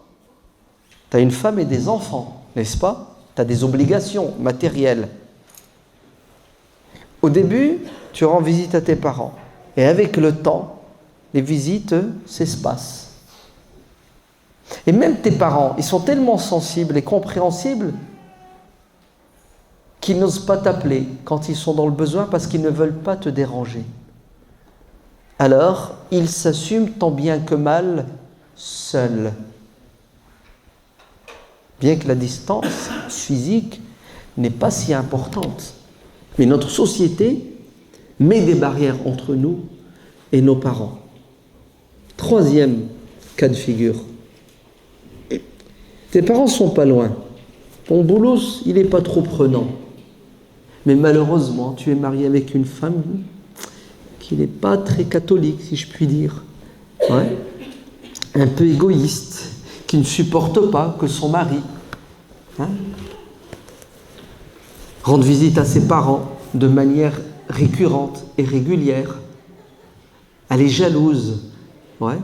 tu as une femme et des enfants, n'est-ce pas? Tu as des obligations matérielles. Au début, tu rends visite à tes parents. Et avec le temps, les visites s'espacent. Et même tes parents, ils sont tellement sensibles et compréhensibles qu'ils n'osent pas t'appeler quand ils sont dans le besoin parce qu'ils ne veulent pas te déranger. Alors, ils s'assument tant bien que mal seuls. Bien que la distance physique n'est pas si importante. Mais notre société met des barrières entre nous et nos parents. Troisième cas de figure. Tes parents sont pas loin. Ton boulot, il n'est pas trop prenant. Mais malheureusement, tu es marié avec une femme qui n'est pas très catholique, si je puis dire. Ouais. Un peu égoïste, qui ne supporte pas que son mari rende visite à ses parents de manière récurrente et régulière. Elle est jalouse. Ouais.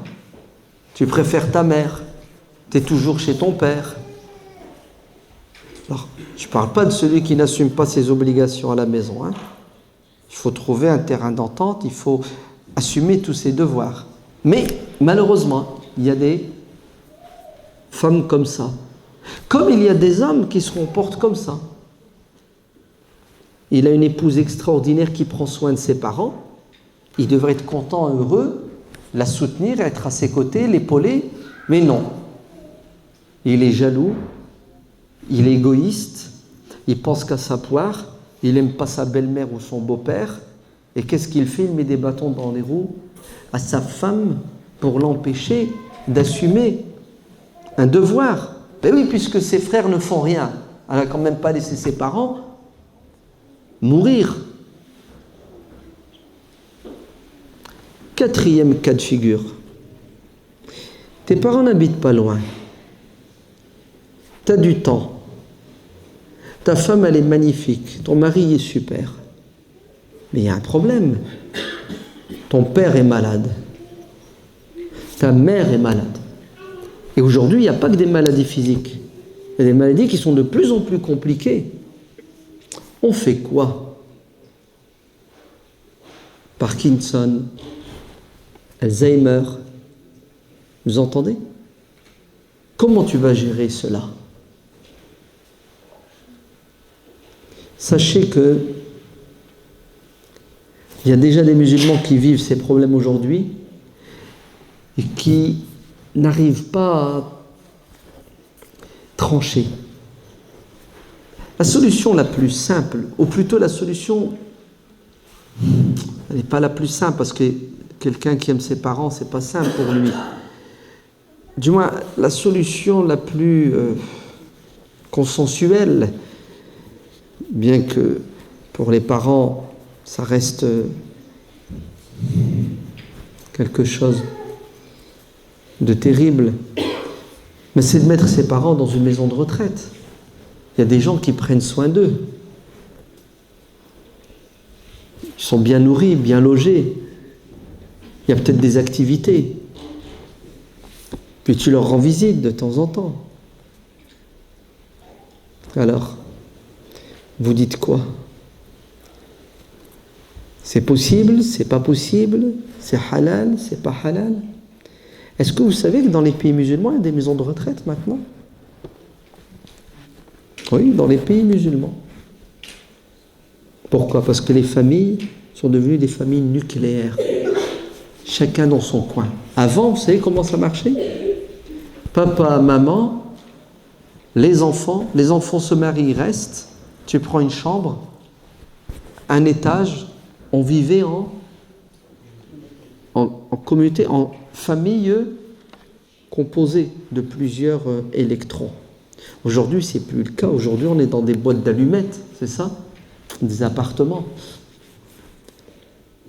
Tu préfères ta mère. Tu es toujours chez ton père. Alors, je ne parle pas de celui qui n'assume pas ses obligations à la maison. Il faut trouver un terrain d'entente, il faut assumer tous ses devoirs. Mais malheureusement, il y a des femmes comme ça. Comme il y a des hommes qui se comportent comme ça. Il a une épouse extraordinaire qui prend soin de ses parents. Il devrait être content, heureux, la soutenir, être à ses côtés, l'épauler. Mais non. Il est jaloux, il est égoïste, il pense qu'à sa poire, il n'aime pas sa belle-mère ou son beau-père, et qu'est-ce qu'il fait? Il met des bâtons dans les roues à sa femme pour l'empêcher d'assumer un devoir. Ben oui, puisque ses frères ne font rien, elle n'a quand même pas laissé ses parents mourir. Quatrième cas de figure. Tes parents n'habitent pas loin. Tu as du temps. Ta femme, elle est magnifique. Ton mari est super. Mais il y a un problème. Ton père est malade. Ta mère est malade. Et aujourd'hui, il n'y a pas que des maladies physiques. Il y a des maladies qui sont de plus en plus compliquées. On fait quoi? Parkinson, Alzheimer. Vous entendez? Comment tu vas gérer cela? Sachez que il y a déjà des musulmans qui vivent ces problèmes aujourd'hui et qui n'arrivent pas à trancher. La solution la plus simple, ou plutôt la solution, elle n'est pas la plus simple parce que quelqu'un qui aime ses parents, c'est pas simple pour lui. Du moins, la solution la plus consensuelle, bien que pour les parents, ça reste quelque chose de terrible, mais c'est de mettre ses parents dans une maison de retraite. Il y a des gens qui prennent soin d'eux. Ils sont bien nourris, bien logés. Il y a peut-être des activités. Puis tu leur rends visite de temps en temps. Alors, vous dites quoi? C'est possible? C'est pas possible? C'est halal? C'est pas halal? Est-ce que vous savez que dans les pays musulmans, il y a des maisons de retraite maintenant? Oui, dans les pays musulmans. Pourquoi? Parce que les familles sont devenues des familles nucléaires. Chacun dans son coin. Avant, vous savez comment ça marchait? Papa, maman, les enfants se marient, ils restent. Tu prends une chambre, un étage, on vivait en communauté, en famille composée de plusieurs électrons. Aujourd'hui, c'est plus le cas. Aujourd'hui, on est dans des boîtes d'allumettes, c'est ça? Des appartements.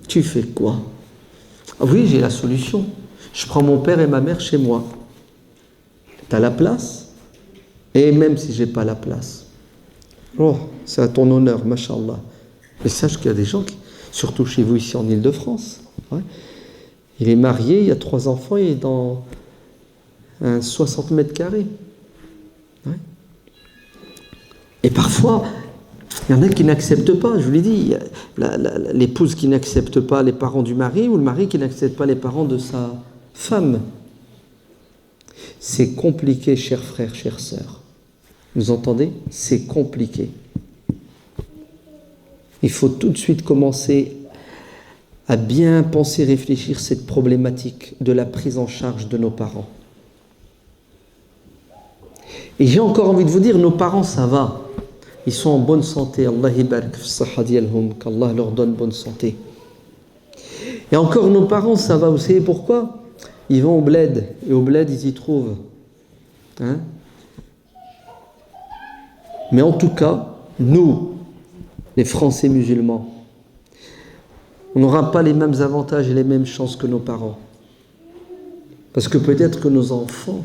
Tu fais quoi? Ah oui, j'ai la solution. Je prends mon père et ma mère chez moi. T'as la place? Et même si j'ai pas la place, oh, c'est à ton honneur, mashallah. Mais sache qu'il y a des gens qui, surtout chez vous ici en Île-de-France, ouais, il est marié, il y a 3 enfants, il est dans un 60 mètres carrés. Ouais. Et parfois, il y en a qui n'acceptent pas, je vous l'ai dit, l'épouse qui n'accepte pas les parents du mari ou le mari qui n'accepte pas les parents de sa femme. C'est compliqué, chers frères, chères sœurs. Vous entendez? C'est compliqué. Il faut tout de suite commencer à bien penser, réfléchir cette problématique de la prise en charge de nos parents. Et j'ai encore envie de vous dire, nos parents, ça va. Ils sont en bonne santé. Allah ibarak fi saha diyalhum, qu'Allah leur donne bonne santé. Et encore, nos parents, ça va. Vous savez pourquoi? Ils vont au bled. Et au bled, ils y trouvent. Hein? Mais en tout cas, nous, les Français musulmans, on n'aura pas les mêmes avantages et les mêmes chances que nos parents. Parce que peut-être que nos enfants,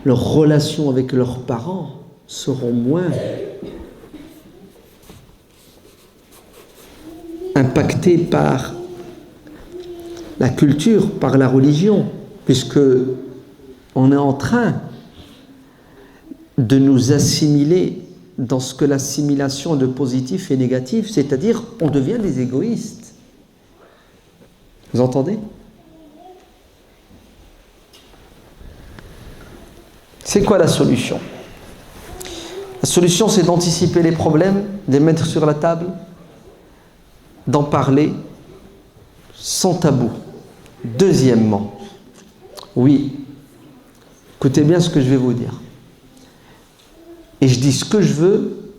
leurs relations avec leurs parents seront moins impactées par la culture, par la religion, puisque on est en train de nous assimiler dans ce que l'assimilation de positif et négatif, c'est-à-dire on devient des égoïstes. Vous entendez? C'est quoi la solution? La solution, c'est d'anticiper les problèmes, de les mettre sur la table, d'en parler sans tabou. Deuxièmement, oui, écoutez bien ce que je vais vous dire. Et je dis ce que je veux,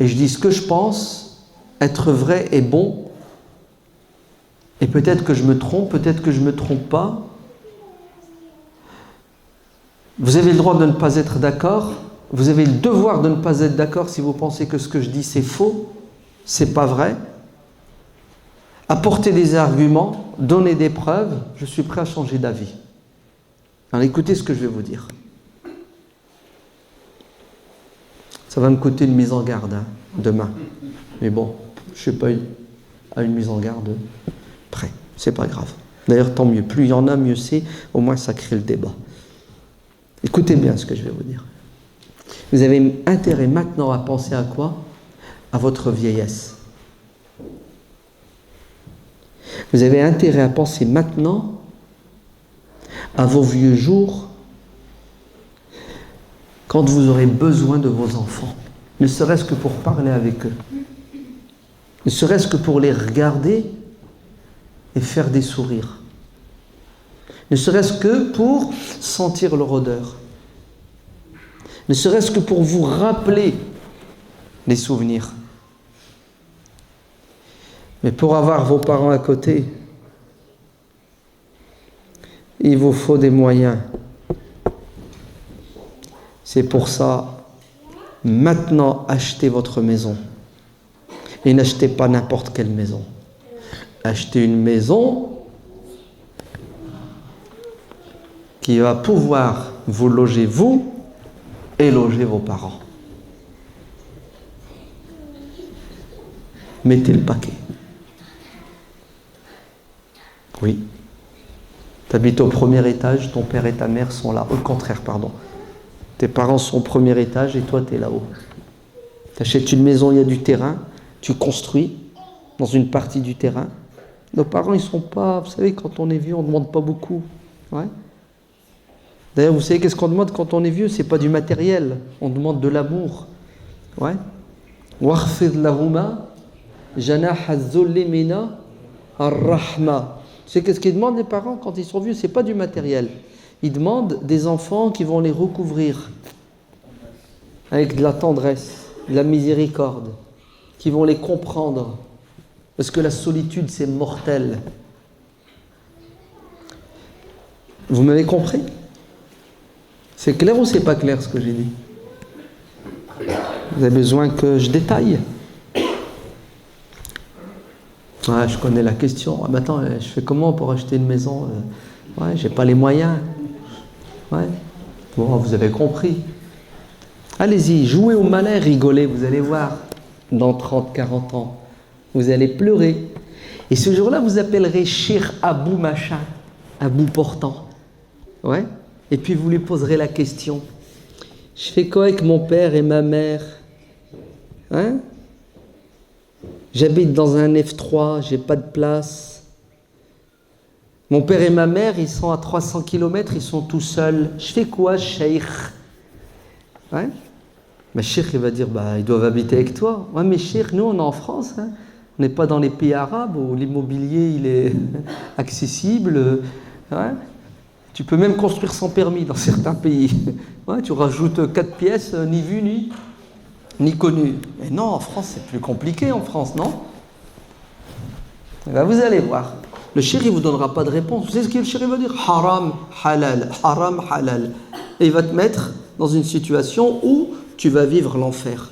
et je dis ce que je pense être vrai et bon, et peut-être que je me trompe, peut-être que je ne me trompe pas. Vous avez le droit de ne pas être d'accord, vous avez le devoir de ne pas être d'accord si vous pensez que ce que je dis c'est faux, c'est pas vrai. Apporter des arguments, donner des preuves, je suis prêt à changer d'avis. Alors écoutez ce que je vais vous dire. Ça va me coûter une mise en garde demain. Mais bon, je ne suis pas à une mise en garde près. C'est pas grave. D'ailleurs, tant mieux. Plus il y en a, mieux c'est. Au moins, ça crée le débat. Écoutez bien ce que je vais vous dire. Vous avez intérêt maintenant à penser à quoi? À votre vieillesse. Vous avez intérêt à penser maintenant à vos vieux jours quand vous aurez besoin de vos enfants, ne serait-ce que pour parler avec eux, ne serait-ce que pour les regarder et faire des sourires, ne serait-ce que pour sentir leur odeur, ne serait-ce que pour vous rappeler des souvenirs. Mais pour avoir vos parents à côté, il vous faut des moyens. C'est pour ça, maintenant, achetez votre maison. Et n'achetez pas n'importe quelle maison. Achetez une maison qui va pouvoir vous loger, vous, et loger vos parents. Mettez le paquet. Oui. Tu habites au premier étage, ton père et ta mère sont là. Au contraire, pardon. Tes parents sont au premier étage et toi, tu es là-haut. Tu achètes une maison, il y a du terrain, tu construis dans une partie du terrain. Nos parents, ils sont pas... Vous savez, quand on est vieux, on ne demande pas beaucoup. Ouais. D'ailleurs, vous savez qu'est-ce qu'on demande quand on est vieux? C'est pas du matériel. On demande de l'amour. Ouais. وَاخْفِضْ لَهُمَا جَنَاحَ الذُّلِّ مِنَ الرَّحْمَةِ. Tu sais qu'est-ce qu'ils demandent les parents quand ils sont vieux? C'est pas du matériel. Ils demandent des enfants qui vont les recouvrir avec de la tendresse, de la miséricorde, qui vont les comprendre. Parce que la solitude, c'est mortel. Vous m'avez compris? C'est clair ou c'est pas clair ce que j'ai dit? Vous avez besoin que je détaille? Ouais, je connais la question. Ah, mais attends, je fais comment pour acheter une maison? Ouais, j'ai pas les moyens. Ouais. Bon, vous avez compris. Allez-y, jouez au malin, rigolez, vous allez voir. Dans 30, 40 ans, vous allez pleurer. Et ce jour-là, vous appellerez Cheikh Abou Machin, Abou Portant. Ouais. Et puis vous lui poserez la question. Je fais quoi avec mon père et ma mère? Hein? J'habite dans un F3, j'ai pas de place. Mon père et ma mère, ils sont à 300 km, ils sont tout seuls. Je fais quoi, cheikh? Ouais. Mais cheikh, il va dire, ils doivent habiter avec toi. Ouais, mais cheikh, nous, on est en France. Hein. On n'est pas dans les pays arabes où l'immobilier, il est accessible. Ouais. Tu peux même construire sans permis dans certains pays. Ouais, tu rajoutes 4 pièces, ni vu, ni connu. Mais non, en France, c'est plus compliqué en France, non? Vous allez voir. Le chéri ne vous donnera pas de réponse. Vous savez ce que le chéri va dire? Haram, halal, haram, halal. Et il va te mettre dans une situation où tu vas vivre l'enfer.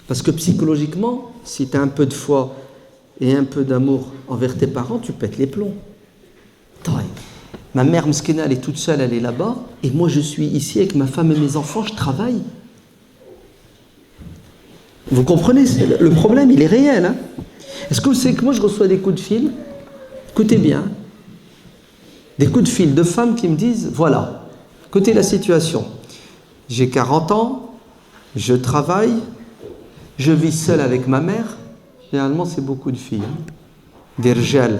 Parce que psychologiquement, si tu as un peu de foi et un peu d'amour envers tes parents, tu pètes les plombs. Taï. Ma mère mskina, elle est toute seule, elle est là-bas. Et moi, je suis ici avec ma femme et mes enfants, je travaille. Vous comprenez? Le problème, il est réel. Hein? Est-ce que vous savez que moi, je reçois des coups de fil? Écoutez bien. Des coups de fil de femmes qui me disent, voilà, écoutez la situation. J'ai 40 ans, je travaille, je vis seule avec ma mère. Généralement, c'est beaucoup de filles. Hein? Des rjal.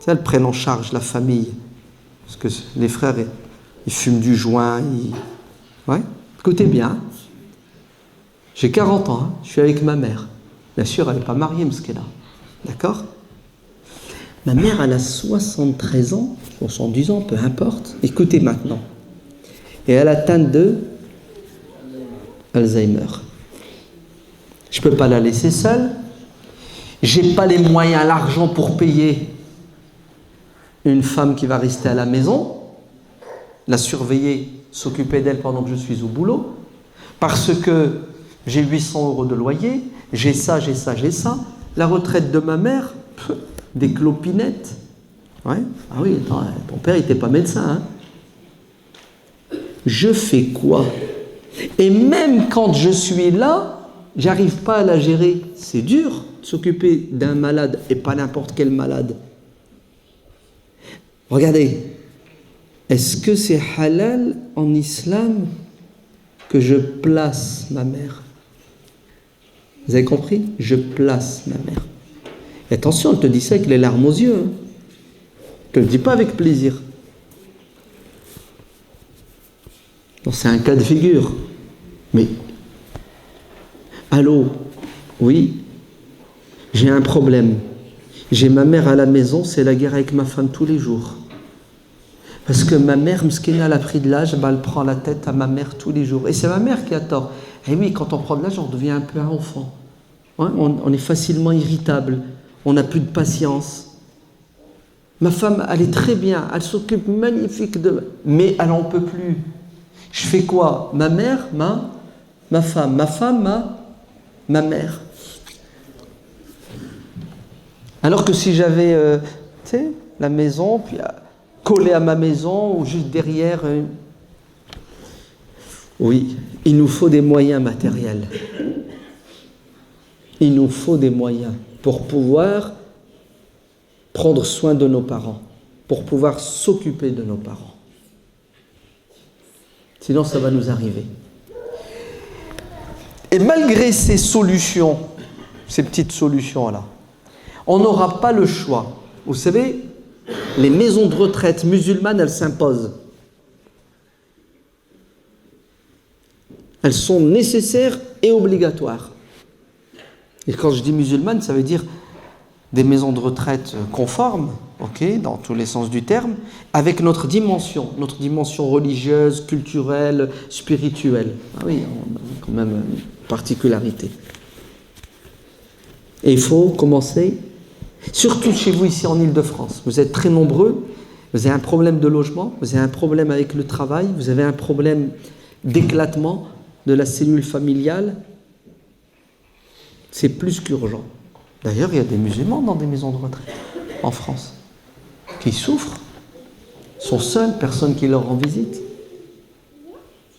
Elles prennent en charge la famille. Parce que les frères, ils fument du joint. Ouais. Écoutez bien. J'ai 40 ans, hein, je suis avec ma mère. Bien sûr, elle n'est pas mariée, mskena. D'accord? Ma mère, elle a 73 ans, 70 ans, peu importe. Écoutez maintenant. Et elle atteint de Alzheimer. Je ne peux pas la laisser seule. Je n'ai pas les moyens, l'argent pour payer une femme qui va rester à la maison, la surveiller, s'occuper d'elle pendant que je suis au boulot, parce que j'ai 800 € de loyer, j'ai ça. La retraite de ma mère, des clopinettes. Ouais. Ah oui, attends, ton père n'était pas médecin. Hein. Je fais quoi? Et même quand je suis là, j'arrive pas à la gérer. C'est dur de s'occuper d'un malade et pas n'importe quel malade. Regardez, est-ce que c'est halal en islam que je place ma mère? Vous avez compris? Je place ma mère. Et attention, on te dit ça avec les larmes aux yeux. Hein. Je ne te le dis pas avec plaisir. Donc c'est un cas de figure. Mais, allô, oui, j'ai un problème. J'ai ma mère à la maison, c'est la guerre avec ma femme tous les jours. Parce que ma mère, mskina, elle a pris de l'âge, elle prend la tête à ma mère tous les jours. Et c'est ma mère qui a tort. Et oui, quand on prend de l'âge, on devient un peu un enfant. Ouais, on est facilement irritable. On n'a plus de patience. Ma femme, elle est très bien. Elle s'occupe magnifique de... Mais elle n'en peut plus. Je fais quoi? Ma mère, ma femme. Ma femme, ma mère. Alors que si j'avais, tu sais, la maison, puis collé à ma maison, ou juste derrière... Oui, il nous faut des moyens matériels. Il nous faut des moyens pour pouvoir prendre soin de nos parents, pour pouvoir s'occuper de nos parents. Sinon, ça va nous arriver. Et malgré ces solutions, ces petites solutions-là, on n'aura pas le choix. Vous savez, les maisons de retraite musulmanes, elles s'imposent. Elles sont nécessaires et obligatoires. Et quand je dis musulmanes, ça veut dire des maisons de retraite conformes, ok, dans tous les sens du terme, avec notre dimension religieuse, culturelle, spirituelle. Ah oui, on a quand même une particularité. Et il faut commencer, surtout chez vous ici en Île-de-France. Vous êtes très nombreux, vous avez un problème de logement, vous avez un problème avec le travail, vous avez un problème d'éclatement de la cellule familiale. C'est plus qu'urgent. D'ailleurs, il y a des musulmans dans des maisons de retraite en France qui souffrent, sont seuls, personne qui leur rend visite.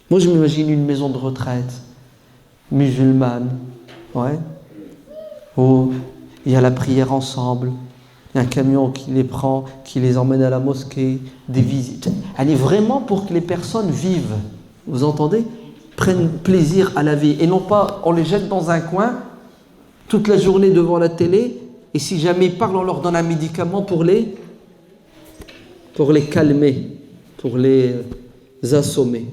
Moi, je m'imagine une maison de retraite musulmane, ouais, où il y a la prière ensemble, il y a un camion qui les prend, qui les emmène à la mosquée, des visites. Elle est vraiment pour que les personnes vivent, vous entendez, prennent plaisir à la vie et non pas on les jette dans un coin toute la journée devant la télé et si jamais ils parlent on leur donne un médicament pour les calmer, pour les assommer.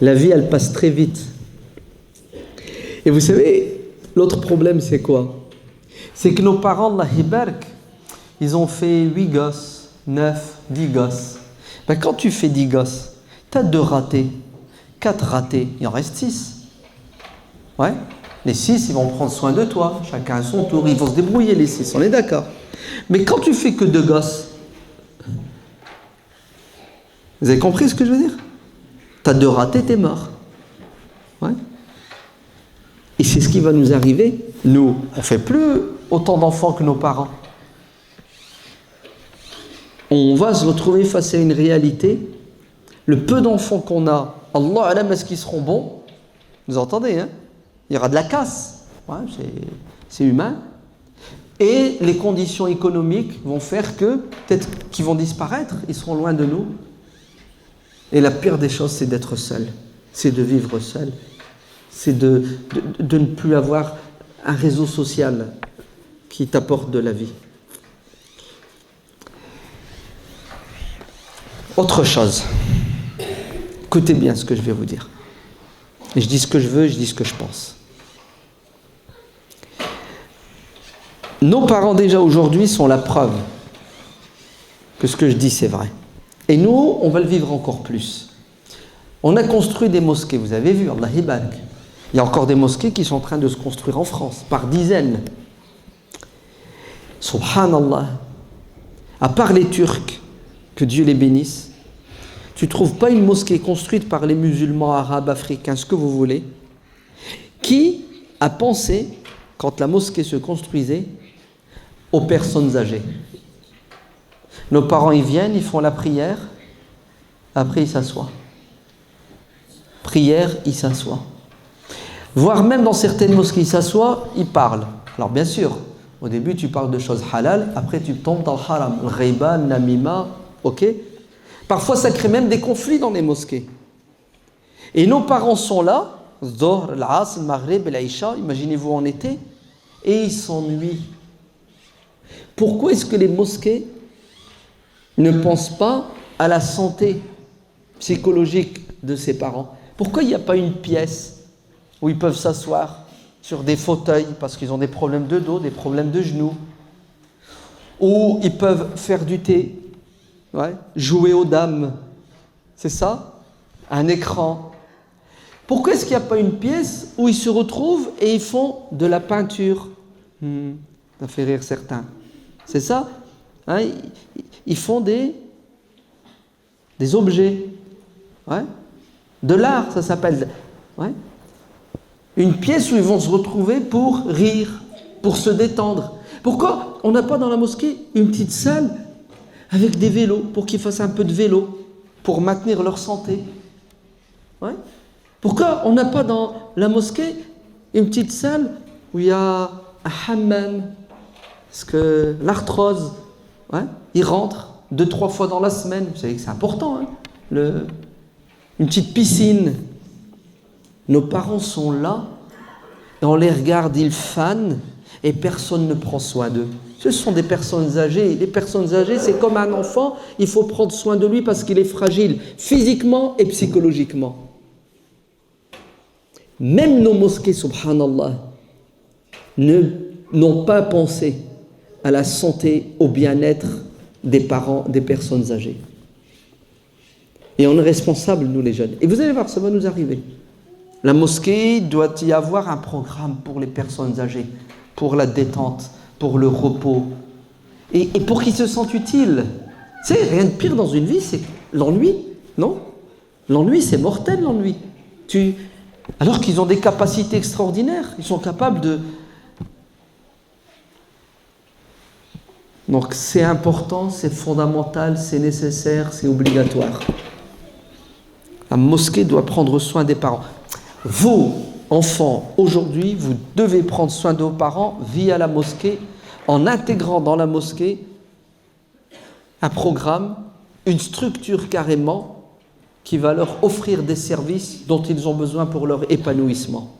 La vie elle passe très vite. Et vous savez, l'autre problème c'est quoi? C'est que nos parents, Allah Hibark, ils ont fait 8 gosses, 9, 10 gosses. Ben, quand tu fais 10 gosses, tu as 2 ratés, 4 ratés, il en reste 6. Ouais. Les 6, ils vont prendre soin de toi, chacun à son tour, ils vont se débrouiller les 6, on est d'accord. Mais quand tu fais que 2 gosses, vous avez compris ce que je veux dire? Tu as 2 ratés, tu es mort. Ouais. Et c'est ce qui va nous arriver. Nous, on ne fait plus autant d'enfants que nos parents. On va se retrouver face à une réalité. Le peu d'enfants qu'on a, Allah alam, est-ce qu'ils seront bons? Vous entendez, hein? Il y aura de la casse. Ouais, c'est humain. Et les conditions économiques vont faire que, peut-être qu'ils vont disparaître, ils seront loin de nous. Et la pire des choses, c'est d'être seul. C'est de vivre seul. C'est de ne plus avoir un réseau social qui t'apporte de la vie. Autre chose. Écoutez bien ce que je vais vous dire. Et je dis ce que je veux, je dis ce que je pense. Nos parents déjà aujourd'hui sont la preuve que ce que je dis c'est vrai. Et nous, on va le vivre encore plus. On a construit des mosquées, vous avez vu, Allah Ibarak. Il y a encore des mosquées qui sont en train de se construire en France, par dizaines. Subhanallah. À part les Turcs, que Dieu les bénisse, tu ne trouves pas une mosquée construite par les musulmans, arabes, africains, ce que vous voulez, qui a pensé, quand la mosquée se construisait, aux personnes âgées. Nos parents, ils viennent, ils font la prière, après ils s'assoient. Prière, ils s'assoient. Voire même dans certaines mosquées, ils s'assoient, ils parlent. Alors bien sûr, au début tu parles de choses halal, après tu tombes dans le haram, le ghaiba, le namima, ok. Parfois ça crée même des conflits dans les mosquées. Et nos parents sont là, Zohr, l'Asr, le Maghrib, l'Aïcha, imaginez-vous en été, et ils s'ennuient. Pourquoi est-ce que les mosquées ne pensent pas à la santé psychologique de ses parents? Pourquoi il n'y a pas une pièce où ils peuvent s'asseoir sur des fauteuils parce qu'ils ont des problèmes de dos, des problèmes de genoux, où ils peuvent faire du thé, ouais, jouer aux dames, c'est ça? Un écran. Pourquoi est-ce qu'il n'y a pas une pièce où ils se retrouvent et ils font de la peinture? Ça fait rire certains. C'est ça, hein? Ils font des objets, ouais? De l'art, ça s'appelle. Ouais? Une pièce où ils vont se retrouver pour rire, pour se détendre. Pourquoi on n'a pas dans la mosquée une petite salle avec des vélos pour qu'ils fassent un peu de vélo, pour maintenir leur santé? Ouais? Pourquoi on n'a pas dans la mosquée une petite salle où il y a un hammam? Parce que l'arthrose, ouais, ils rentrent 2-3 fois dans la semaine. Vous savez que c'est important, hein, une petite piscine. Nos parents sont là, et on les regarde, ils fanent, et personne ne prend soin d'eux. Ce sont des personnes âgées. Les personnes âgées, c'est comme un enfant, il faut prendre soin de lui parce qu'il est fragile, physiquement et psychologiquement. Même nos mosquées, subhanallah, n'ont pas pensé à la santé, au bien-être des parents, des personnes âgées. Et on est responsables, nous les jeunes. Et vous allez voir, ça va nous arriver. La mosquée, doit y avoir un programme pour les personnes âgées, pour la détente, pour le repos, et pour qu'ils se sentent utiles. Tu sais, rien de pire dans une vie, c'est l'ennui, non? L'ennui, c'est mortel, l'ennui. Alors qu'ils ont des capacités extraordinaires, ils sont capables de... Donc c'est important, c'est fondamental, c'est nécessaire, c'est obligatoire. La mosquée doit prendre soin des parents. Vous, enfants, aujourd'hui, vous devez prendre soin de vos parents via la mosquée, en intégrant dans la mosquée un programme, une structure carrément, qui va leur offrir des services dont ils ont besoin pour leur épanouissement.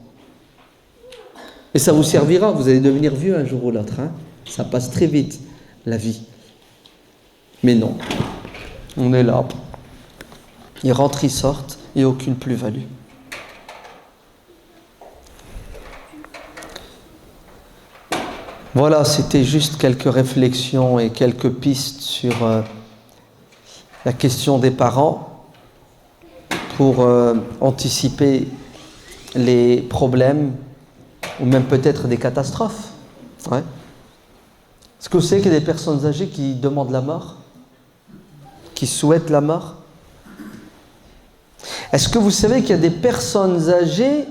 Et ça vous servira, vous allez devenir vieux un jour ou l'autre, hein. Ça passe très vite, la vie. Mais non, on est là, ils rentrent, ils sortent, il n'y a aucune plus-value. Voilà, c'était juste quelques réflexions et quelques pistes sur la question des parents pour anticiper les problèmes ou même peut-être des catastrophes. Ouais. Est-ce que vous savez qu'il y a des personnes âgées qui demandent la mort, qui souhaitent la mort? Est-ce que vous savez qu'il y a des personnes âgées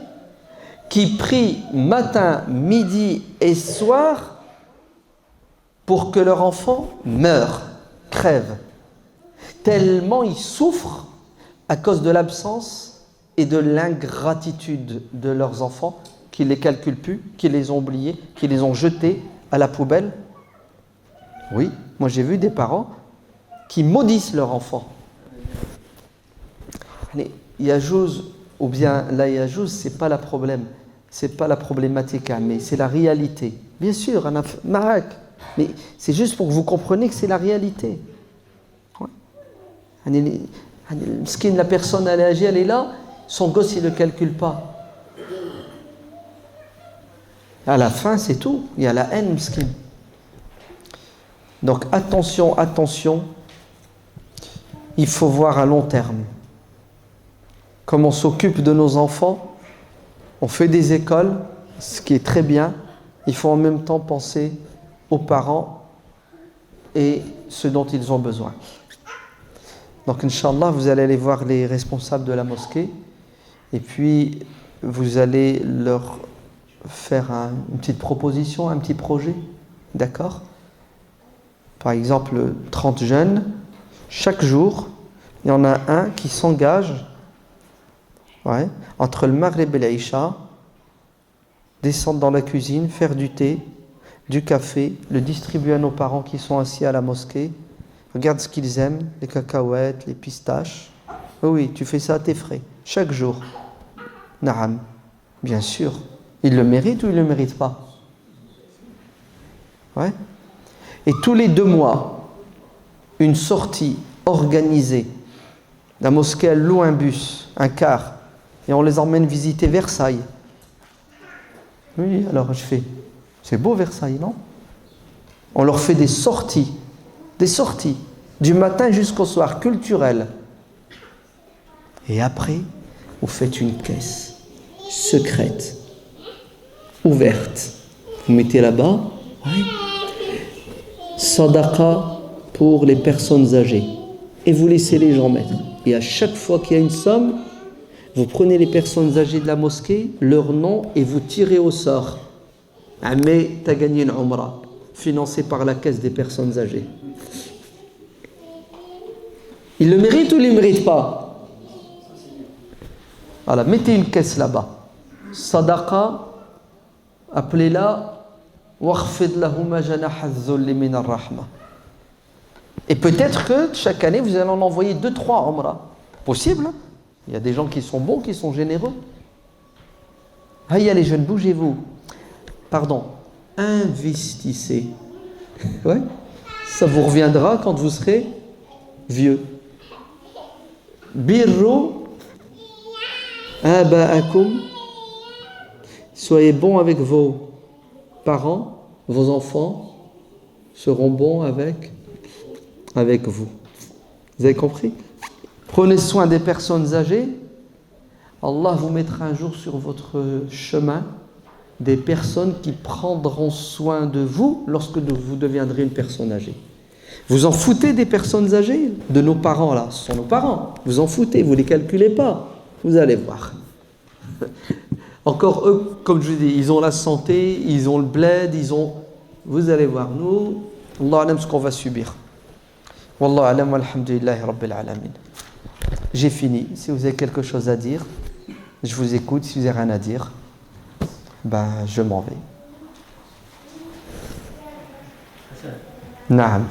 qui prient matin, midi et soir pour que leur enfant meure, crève, tellement ils souffrent à cause de l'absence et de l'ingratitude de leurs enfants, qu'ils ne les calculent plus, qu'ils les ont oubliés, qu'ils les ont jetés à la poubelle? Oui, moi j'ai vu des parents qui maudissent leur enfant. Yajouz, ou bien la Yajouz, c'est pas le problème, c'est pas la problématique, hein, mais c'est la réalité. Bien sûr, Marak, mais c'est juste pour que vous compreniez que c'est la réalité. Ouais. La personne elle est âgée, elle est là, son gosse il ne le calcule pas. À la fin, c'est tout. Il y a la haine, mskin. Donc attention, attention, il faut voir à long terme. comme on s'occupe de nos enfants, on fait des écoles, ce qui est très bien, il faut en même temps penser aux parents et ce dont ils ont besoin. Donc, Inch'Allah, vous allez aller voir les responsables de la mosquée et puis vous allez leur faire une petite proposition, un petit projet, d'accord? Par exemple, 30 jeunes, chaque jour, il y en a un qui s'engage entre le Maghreb et l'Aïcha, descendre dans la cuisine, faire du thé, du café, le distribuer à nos parents qui sont assis à la mosquée. Regarde ce qu'ils aiment, les cacahuètes, les pistaches. Oui, tu fais ça à tes frais, chaque jour. Naam, bien sûr. Il le mérite ou il ne le mérite pas? Ouais. Et tous les 2 mois, une sortie organisée. La mosquée, elle loue un bus, un car, et on les emmène visiter Versailles. Oui, alors je fais, c'est beau Versailles, non? On leur fait des sorties, du matin jusqu'au soir, culturelles. Et après, vous faites une caisse secrète, ouverte. Vous mettez là-bas, sadaqa pour les personnes âgées. Et vous laissez les gens mettre. Et à chaque fois qu'il y a une somme, vous prenez les personnes âgées de la mosquée, leur nom, et vous tirez au sort. Mais tu as gagné une umrah, financée par la caisse des personnes âgées. Il le mérite ou il ne le mérite pas? Voilà, mettez une caisse là-bas. Sadaqa, appelez-la Wakhfid lahuma janaha dhulli min ar-rahma. Et peut-être que chaque année, vous allez en envoyer 2-3 umrah. Possible, hein? Il y a des gens qui sont bons, qui sont généreux. Hayya les jeunes, bougez-vous. Pardon, investissez. Ouais. Ça vous reviendra quand vous serez vieux. Birru aba'akum. Soyez bons avec vos parents, vos enfants seront bons avec vous. Vous avez compris? Prenez soin des personnes âgées. Allah vous mettra un jour sur votre chemin des personnes qui prendront soin de vous lorsque vous deviendrez une personne âgée. Vous en foutez des personnes âgées? De nos parents là, ce sont nos parents. Vous en foutez, vous ne les calculez pas. Vous allez voir. Encore eux, comme je vous dis, ils ont la santé, ils ont le bled, vous allez voir, nous, Allah alam ce qu'on va subir. Wallahu alam walhamdulillahi rabbil alamin. J'ai fini. Si vous avez quelque chose à dire, je vous écoute. Si vous n'avez rien à dire, je m'en vais. Naam.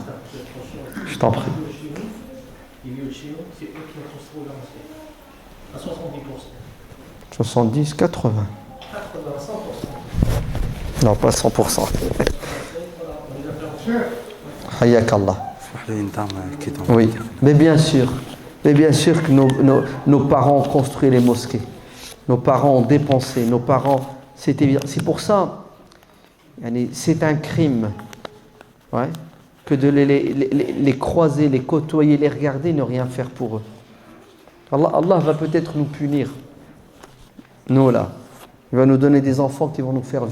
Je t'en prie. Les vieux de chez nous, c'est eux qui ont construit la mosquée. À 70%. 70, 80. 100%. Non, pas 100%. Hayyak Allah. Oui, mais bien sûr que nos parents ont construit les mosquées. Nos parents ont dépensé. Nos parents, c'est évident. C'est pour ça, c'est un crime, que de les croiser, les côtoyer, les regarder, ne rien faire pour eux. Allah va peut-être nous punir. Nous là, il va nous donner des enfants qui vont nous faire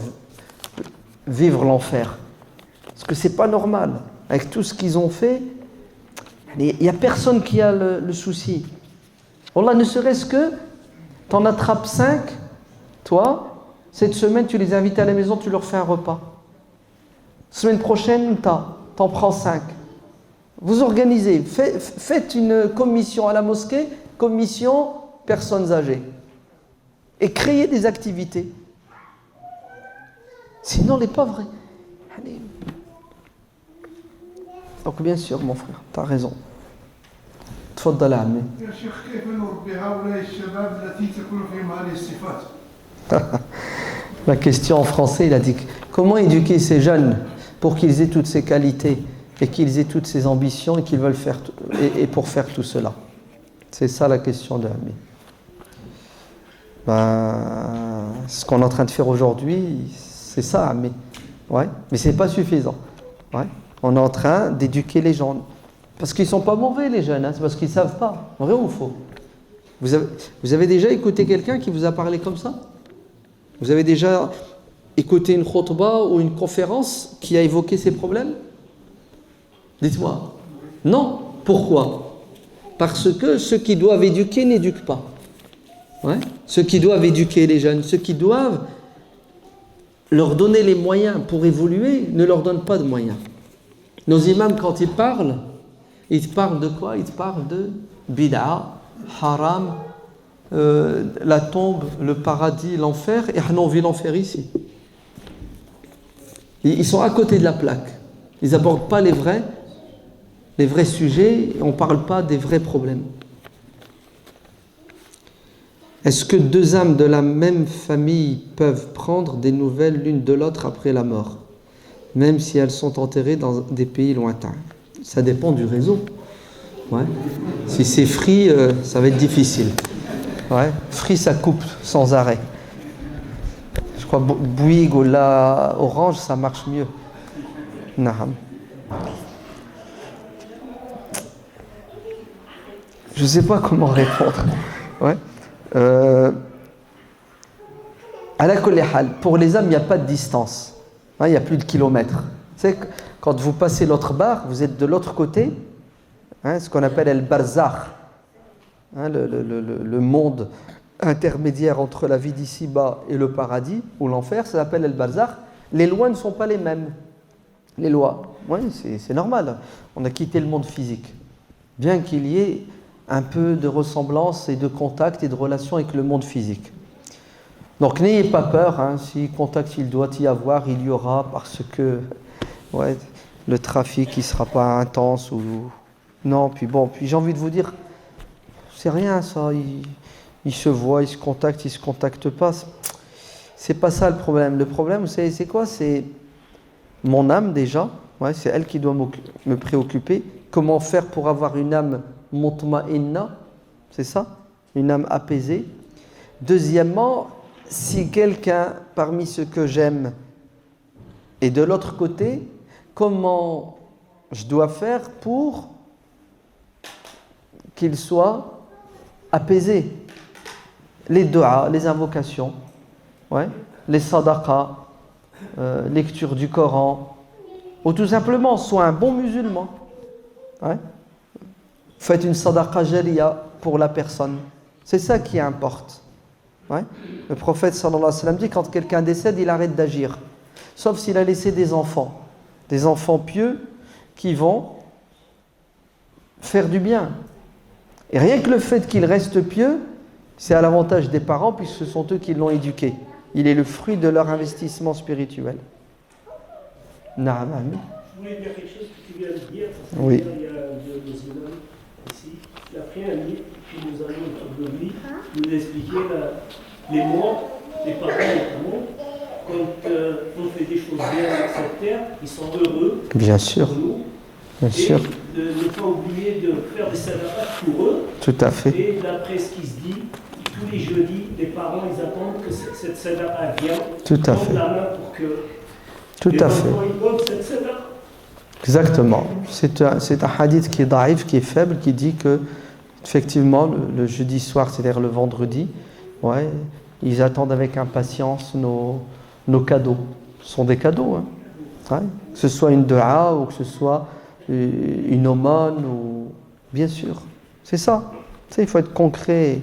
vivre l'enfer. Parce que c'est pas normal. Avec tout ce qu'ils ont fait, il n'y a personne qui a le souci. Allah, ne serait-ce que t'en attrapes 5, toi, cette semaine tu les invites à la maison, tu leur fais un repas. Semaine prochaine, t'en prends 5. Vous organisez, faites une commission à la mosquée, commission personnes âgées. Et créez des activités. Sinon, les pauvres. Donc, bien sûr, mon frère, tu as raison. تفضل يا عمي. يا شيخ كيف نربي هؤلاء الشباب التي تكون فيهم هذه الصفات؟ La question en français, il a dit comment éduquer ces jeunes pour qu'ils aient toutes ces qualités et qu'ils aient toutes ces ambitions et qu'ils veulent faire et pour faire tout cela. C'est ça la question de Ami. Ce qu'on est en train de faire aujourd'hui, c'est ça, Ami. Ouais, mais c'est pas suffisant. Ouais. On est en train d'éduquer les gens. Parce qu'ils ne sont pas mauvais, les jeunes, c'est parce qu'ils ne savent pas. Vrai ou faux? Vous avez déjà écouté quelqu'un qui vous a parlé comme ça? Vous avez déjà écouté une khutbah ou une conférence qui a évoqué ces problèmes? Dites-moi. Non. Pourquoi? Parce que ceux qui doivent éduquer n'éduquent pas. Ouais. Ceux qui doivent éduquer les jeunes, ceux qui doivent leur donner les moyens pour évoluer, ne leur donnent pas de moyens. Nos imams, quand ils parlent de quoi? Ils parlent de bid'a, haram, la tombe, le paradis, l'enfer, et on vit l'enfer ici. Ils sont à côté de la plaque. Ils n'abordent pas les vrais sujets, on ne parle pas des vrais problèmes. Est-ce que deux âmes de la même famille peuvent prendre des nouvelles l'une de l'autre après la mort, même si elles sont enterrées dans des pays lointains? Ça dépend du réseau. Ouais. Si c'est free, ça va être difficile. Ouais. Free, ça coupe sans arrêt. Je crois Bouygues ou la Orange, ça marche mieux. Naham. Je ne sais pas comment répondre. Ouais. Pour les âmes, il n'y a pas de distance. Hein, il n'y a plus de kilomètres. Tu sais, quand vous passez l'autre barre, vous êtes de l'autre côté, hein, ce qu'on appelle el barzakh, hein, le monde intermédiaire entre la vie d'ici-bas et le paradis, ou l'enfer, ça s'appelle el barzakh. Les lois ne sont pas les mêmes. Les lois, ouais, c'est normal. On a quitté le monde physique. Bien qu'il y ait un peu de ressemblance et de contact et de relation avec le monde physique. Donc n'ayez pas peur, hein, si contact il doit y avoir, il y aura, parce que ouais, le trafic il ne sera pas intense ou non. Puis j'ai envie de vous dire, c'est rien ça. Ils se voient, ils se contactent pas. C'est pas ça le problème. Le problème, vous savez, c'est quoi? C'est mon âme déjà. Ouais, c'est elle qui doit me préoccuper. Comment faire pour avoir une âme mutma'inna, c'est ça, une âme apaisée. Deuxièmement, si quelqu'un parmi ceux que j'aime est de l'autre côté, comment je dois faire pour qu'il soit apaisé? Les du'as, les invocations, ouais, les sadaqas, lecture du Coran, ou tout simplement, sois un bon musulman. Ouais. Faites une sadaqa jariya pour la personne. C'est ça qui importe. Ouais. Le prophète sallallahu alayhi wa sallam dit, quand quelqu'un décède, il arrête d'agir. Sauf s'il a laissé des enfants pieux qui vont faire du bien. Et rien que le fait qu'il reste pieux, c'est à l'avantage des parents puisque ce sont eux qui l'ont éduqué. Il est le fruit de leur investissement spirituel. Naam. Je voulais dire quelque chose que tu viens de dire. Oui. Il y a deux imams ici. Il a pris un livre qui nous a mis autour de lui, nous expliquer les morts, les parents notamment. Quand on fait des choses bien sur cette terre, ils sont heureux. Bien sûr. Pour nous. Bien sûr. De ne pas oublier de faire des sadaqas pour eux. Tout à fait. Et d'après ce qui se dit, tous les jeudis, les parents ils attendent que cette sadaqa vienne. Tout à fait. La main pour que tout les à fait. enfants ils donnent cette sadaqa. Exactement. C'est un hadith qui est daïf, qui est faible, qui dit que effectivement le jeudi soir, c'est-à-dire le vendredi, ouais, ils attendent avec impatience nos cadeaux. Ce sont des cadeaux, hein. Ouais. Que ce soit une dua ou que ce soit une aumône, ou bien sûr. C'est ça. Tu sais, il faut être concret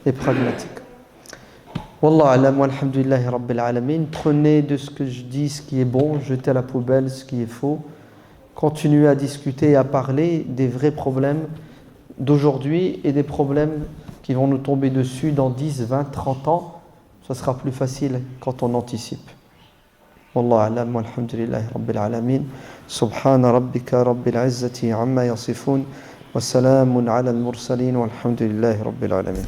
et pragmatique. Wallah alam walhamdulillahi rabbil alamin. Prenez de ce que je dis ce qui est bon, jetez à la poubelle ce qui est faux. Continuez à discuter et à parler des vrais problèmes d'aujourd'hui et des problèmes qui vont nous tomber dessus dans 10, 20, 30 ans. Ça sera plus facile quand on anticipe. Wallah alam walhamdulillahi rabbil alamin. Subhana rabbika rabbil izzati amma yasifun. Wa salamun ala al-mursalin walhamdulillahi rabbil alamin.